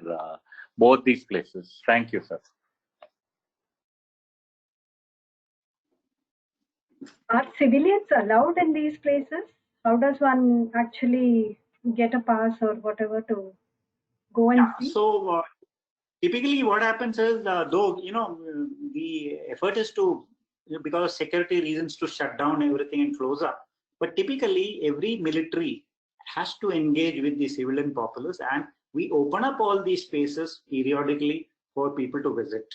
Both these places. Thank you, sir. Are civilians allowed in these places? How does one actually get a pass or whatever to go and see? So typically what happens is, though, the effort is to, because of security reasons, to shut down everything and close up. But typically every military has to engage with the civilian populace, and we open up all these spaces periodically for people to visit.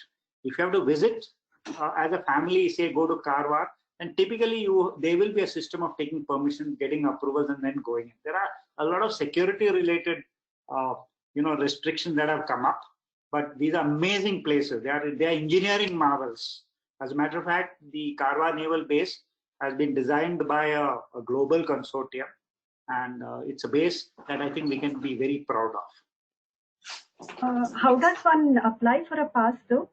If you have to visit as a family, say go to Karwar, and typically there will be a system of taking permission, getting approvals, and then going in. There are a lot of security related restrictions that have come up, but these are amazing places. They are engineering marvels. As a matter of fact, the Karwar Naval Base has been designed by a global consortium, and it's a base that I think we can be very proud of. How does one apply for a pass though?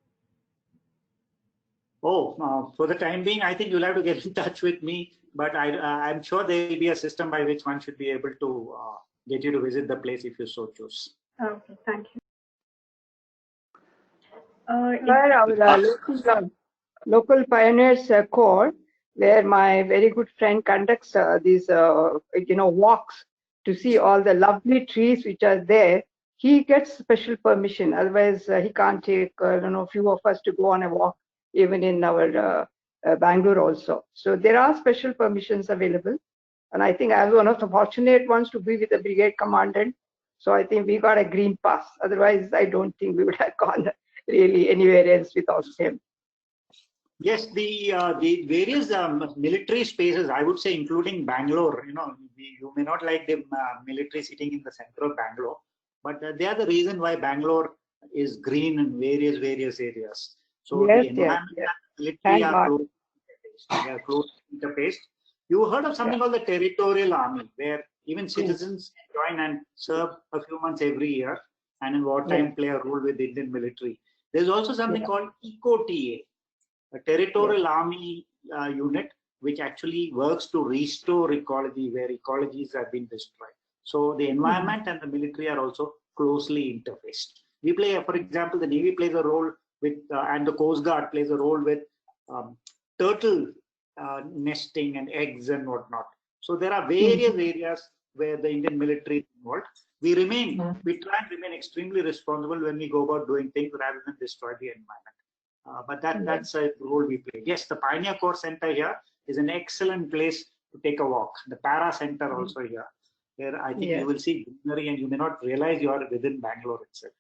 For the time being, I think you'll have to get in touch with me, but I'm sure there will be a system by which one should be able to get you to visit the place if you so choose. Okay, thank you. Where our local pioneers corps, where my very good friend conducts these walks to see all the lovely trees which are there, he gets special permission. Otherwise, he can't take few of us to go on a walk, even in our Bangalore also. So there are special permissions available, and I think I was one of the fortunate ones to be with the brigade commandant. So I think we got a green pass. Otherwise, I don't think we would have gone really anywhere else without him. Yes, the various military spaces, I would say, including Bangalore. You may not like the military sitting in the center of Bangalore, but they are the reason why Bangalore is green in various areas. So yes, the environment and military are close interfaced. You heard of something called the Territorial Army, where even citizens join and serve a few months every year, and in wartime play a role with the Indian military. There's also something called ECOTA, a Territorial Army unit which actually works to restore ecology where ecologies have been destroyed. So the environment and the military are also closely interfaced. We play, for example, the Navy plays a role with, and the Coast Guard plays a role with turtle nesting and eggs and whatnot. So there are various areas where the Indian military is involved. We try and remain extremely responsible when we go about doing things rather than destroy the environment. But that's a role we play. Yes, the Pioneer Corps Center here is an excellent place to take a walk. The Para Center also here. Where I think you will see greenery and you may not realize you are within Bangalore itself.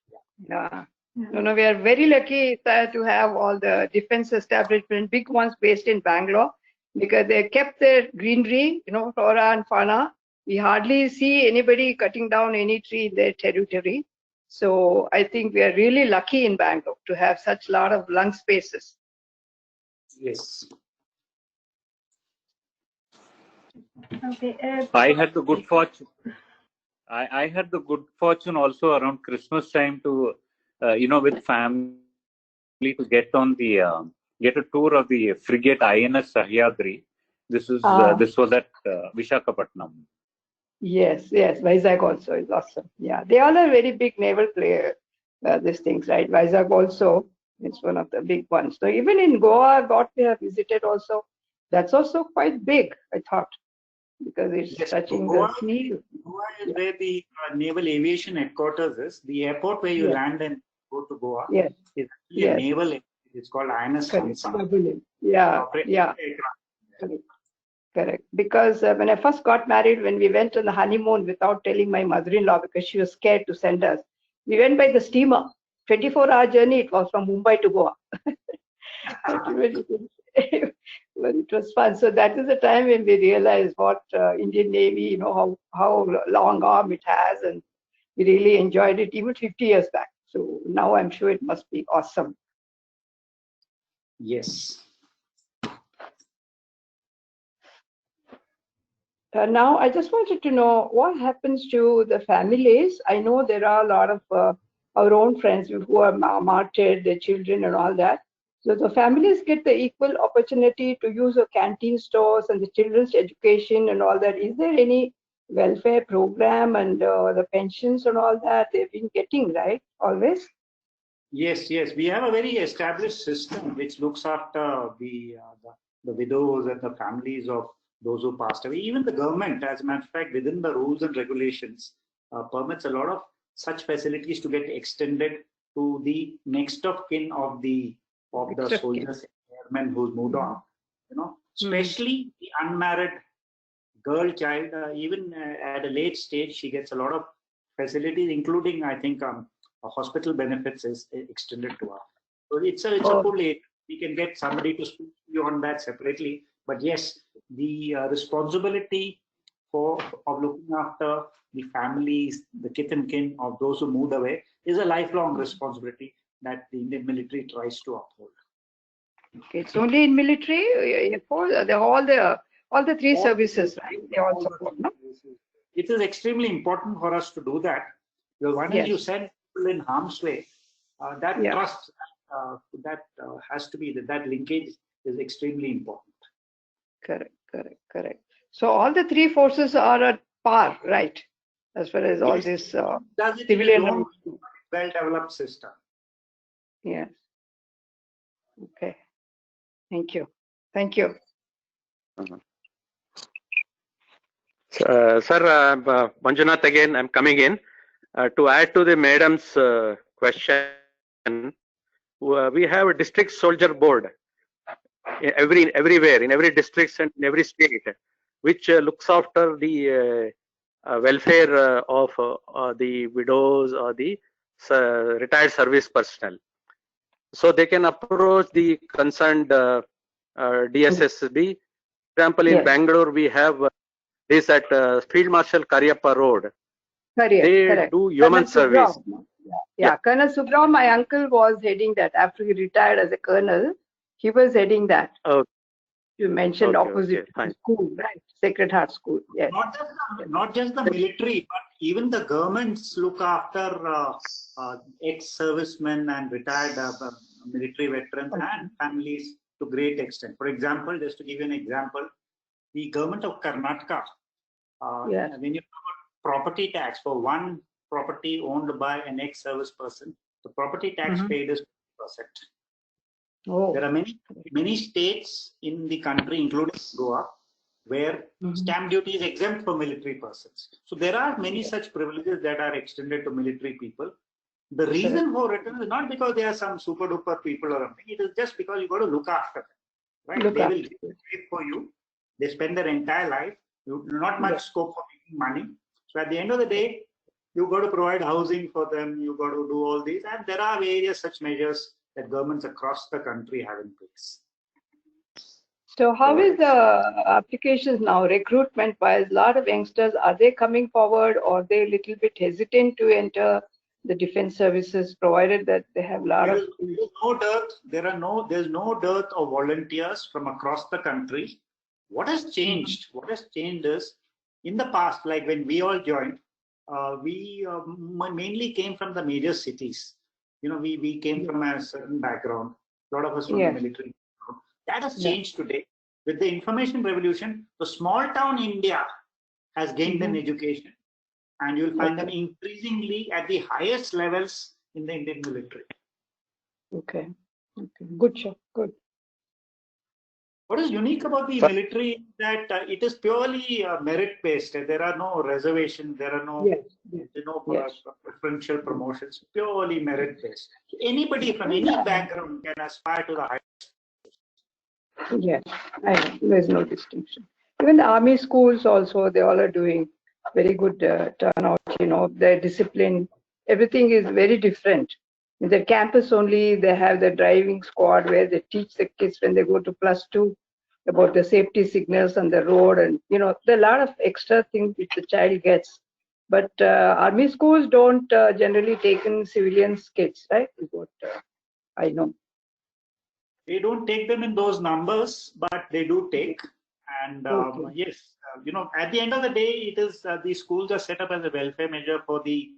No, we are very lucky to have all the defense establishment, big ones based in Bangalore, because they kept their greenery, flora and fauna. We hardly see anybody cutting down any tree in their territory. So I think we are really lucky in Bangalore to have such a lot of lung spaces. Yes. Okay. I had the good fortune. I had the good fortune also around Christmas time to, with family to get on the get a tour of the frigate INS Sahyadri. This was at Visakhapatnam. Yes, Vizag also is awesome. Yeah, they all are very big naval player. These things, right? Vizag also is one of the big ones. So even in Goa, what we have visited also, that's also quite big, I thought, because it's touching the sea. Goa is where the Naval Aviation Headquarters is. The airport where you land and go to Goa is actually a naval. It's called INS Hansa. Correct. Because when I first got married, when we went on the honeymoon without telling my mother-in-law because she was scared to send us, we went by the steamer. 24-hour journey. It was from Mumbai to Goa. But it was fun. So that is the time when we realized what Indian Navy, how long arm it has, and we really enjoyed it even 50 years back. So now I'm sure it must be awesome. Yes. Now, I just wanted to know what happens to the families. I know there are a lot of our own friends who are martyred, their children and all that. So the families get the equal opportunity to use the canteen stores and the children's education and all that. Is there any welfare program and the pensions and all that they've been getting, right? Always? Yes. We have a very established system which looks after the widows and the families of those who passed away. Even the government, as a matter of fact, within the rules and regulations, permits a lot of such facilities to get extended to the next of kin of the soldiers, airmen who's moved on. Especially the unmarried girl child, even at a late stage, she gets a lot of facilities, including, I think, hospital benefits is extended to her. So it's a full aid. We can get somebody to speak to you on that separately. But yes, the responsibility of looking after the families, the kith and kin of those who moved away is a lifelong responsibility that the Indian military tries to uphold. Okay, it's only in military, all the three services, right? They all support, no? It is extremely important for us to do that. Because one is you send people in harm's way. That trust, has to be, that linkage is extremely important. Correct. So all the three forces are at par, right? As far as all this civilian well-developed system. Yes. Okay. Thank you. Sir, Manjunath again, I'm coming in. To add to the madam's question, we have a district soldier board everywhere, in every district and in every state, which looks after the welfare of the widows or the retired service personnel. So they can approach the concerned DSSB. For example, in Bangalore, we have this at Field Marshal Karyappa Road. They do human service. Colonel Subram, my uncle was heading that. After he retired as a colonel, he was heading that. You mentioned opposite school, right? Sacred Heart School. Yes. Not just the military, but even the governments look after ex-servicemen and retired military veterans and families to great extent. For example, just to give you an example, the government of Karnataka, when you talk about property tax for one property owned by an ex-service person, the property tax paid is 2%. Oh. There are many states in the country, including Goa, where stamp duty is exempt for military persons. So there are many such privileges that are extended to military people. The reason for it is not because they are some super duper people or something. It is just because you got to look after them, right? They will wait for you. They spend their entire life. You not much scope for making money. So at the end of the day, you got to provide housing for them. You got to do all these, and there are various such measures that governments across the country have in place. So how is the applications now, recruitment wise? A lot of youngsters, are they coming forward, or they a little bit hesitant to enter the defense services, provided that they have a lot of... There's no dearth. There's no dearth of volunteers from across the country. What has changed? What has changed is, in the past, like when we all joined, we mainly came from the major cities. You know, we came from a certain background. A lot of us from the military. That has changed today. With the information revolution, the small town India has gained an education, and you'll find them increasingly at the highest levels in the Indian military. Okay. Good, sir. Good. What is unique about the military is that it is purely merit-based. There are no reservations. There are no preferential promotions. Purely merit-based. So anybody from any background can aspire to the highest. Yes, I know. There's no distinction. Even the army schools also, they all are doing very good turnout. You know, their discipline, everything is very different. In the campus only, they have the driving squad where they teach the kids when they go to +2 about the safety signals on the road, and you know, there are a lot of extra things which the child gets. But army schools don't generally take in civilians kids, right? Is what I know. They don't take them in those numbers, but they do take. And yes, you know, at the end of the day, it is the schools are set up as a welfare measure for the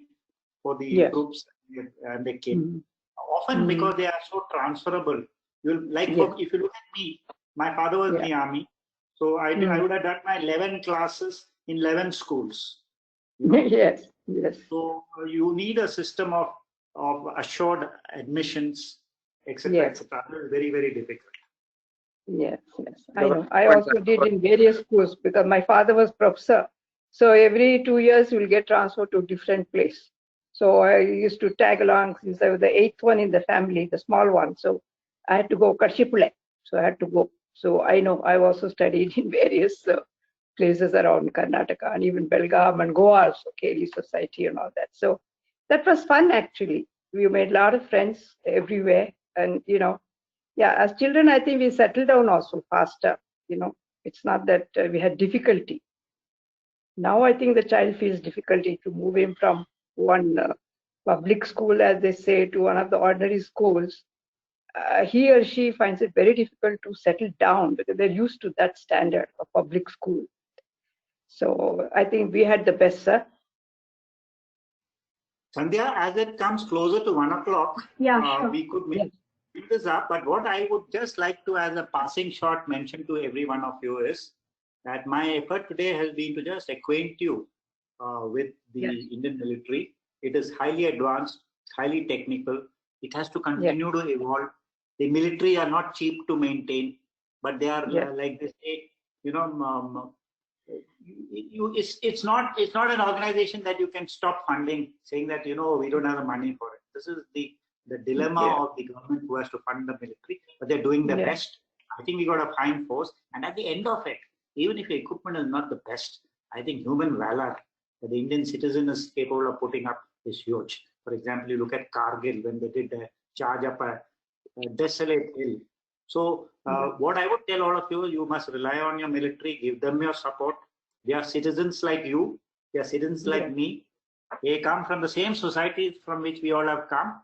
groups and the kids. Often because they are so transferable. If you look at me, my father was in the army, so I would have done my 11 classes in 11 schools. You know? Yes. So you need a system of assured admissions, etc., etc. It's very, very difficult. Yes. I know. I also did in various schools because my father was professor. So every 2 years we'll get transferred to a different place. So I used to tag along since I was the 8th one in the family, the small one. So I had to go Kashipule. So I had to go. So I know I've also studied in various places around Karnataka and even Belgaum and Goa, also Keli Society and all that. So that was fun actually. We made a lot of friends everywhere, and you know, as children, I think we settled down also faster. You know, it's not that we had difficulty. Now I think the child feels difficulty to move him from one public school, as they say, to one of the ordinary schools. He or she finds it very difficult to settle down because they're used to that standard of public school. So I think we had the best, sir. Sandhya, as it comes closer to 1 o'clock, sure. we could make this up. But what I would just like to, as a passing shot, mention to every one of you is that my effort today has been to just acquaint you with the Indian military. It is highly advanced, highly technical. It has to continue to evolve. The military are not cheap to maintain, but they are like they say, you know, it's not an organization that you can stop funding, saying that, you know, we don't have the money for it. This is the dilemma of the government who has to fund the military, but they're doing their best. I think we got a fine force, and at the end of it, even if the equipment is not the best, I think human valor that the Indian citizen is capable of putting up is huge. For example, you look at Kargil when they did charge up a desolate hill. So what I would tell all of you, you must rely on your military, give them your support. They are citizens like you. They are citizens like me. They come from the same society from which we all have come.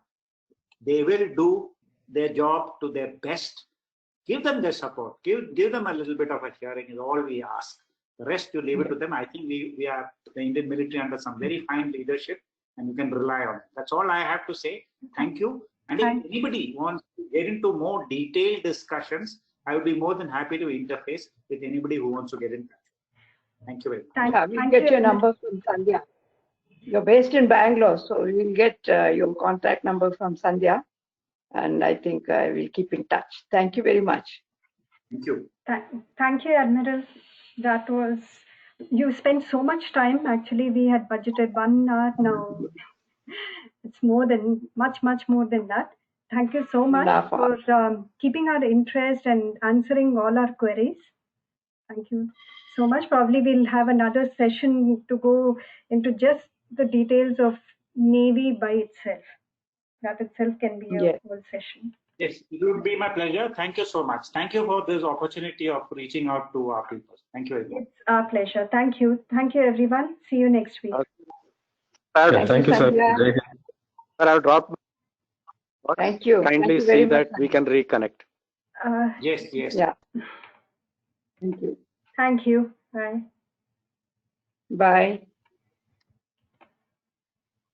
They will do their job to their best. Give them their support. Give them a little bit of a hearing is all we ask. The rest you leave it to them. I think we are the Indian military under some very fine leadership, and you can rely on it. That's all I have to say. Thank you. And if anybody wants to get into more detailed discussions, I would be more than happy to interface with anybody who wants to get in touch. Thank you very much. Thank, Yeah, we'll thank get you, your Admiral. number from Sandhya. You're based in Bangalore, so we'll get your contact number from Sandhya. And I think we'll keep in touch. Thank you very much. Thank you. Thank you, Admiral. That was, you spent so much time. Actually, we had budgeted 1 hour. Now it's more than, much more than that. Thank you so much Enough. for keeping our interest and answering all our queries. Thank you so much. Probably we'll have another session to go into just the details of Navy by itself. That itself can be a Yes. whole session. Yes, it would be my pleasure. Thank you so much. Thank you for this opportunity of reaching out to our people. Thank you very much. It's our pleasure. Thank you. Thank you, everyone. See you next week. Thank you, sir. Sir, I've dropped. Thank you. Kindly Thank you see very that much. we can reconnect. Yes, yes. Yeah. Thank you. Thank you. Bye. Bye.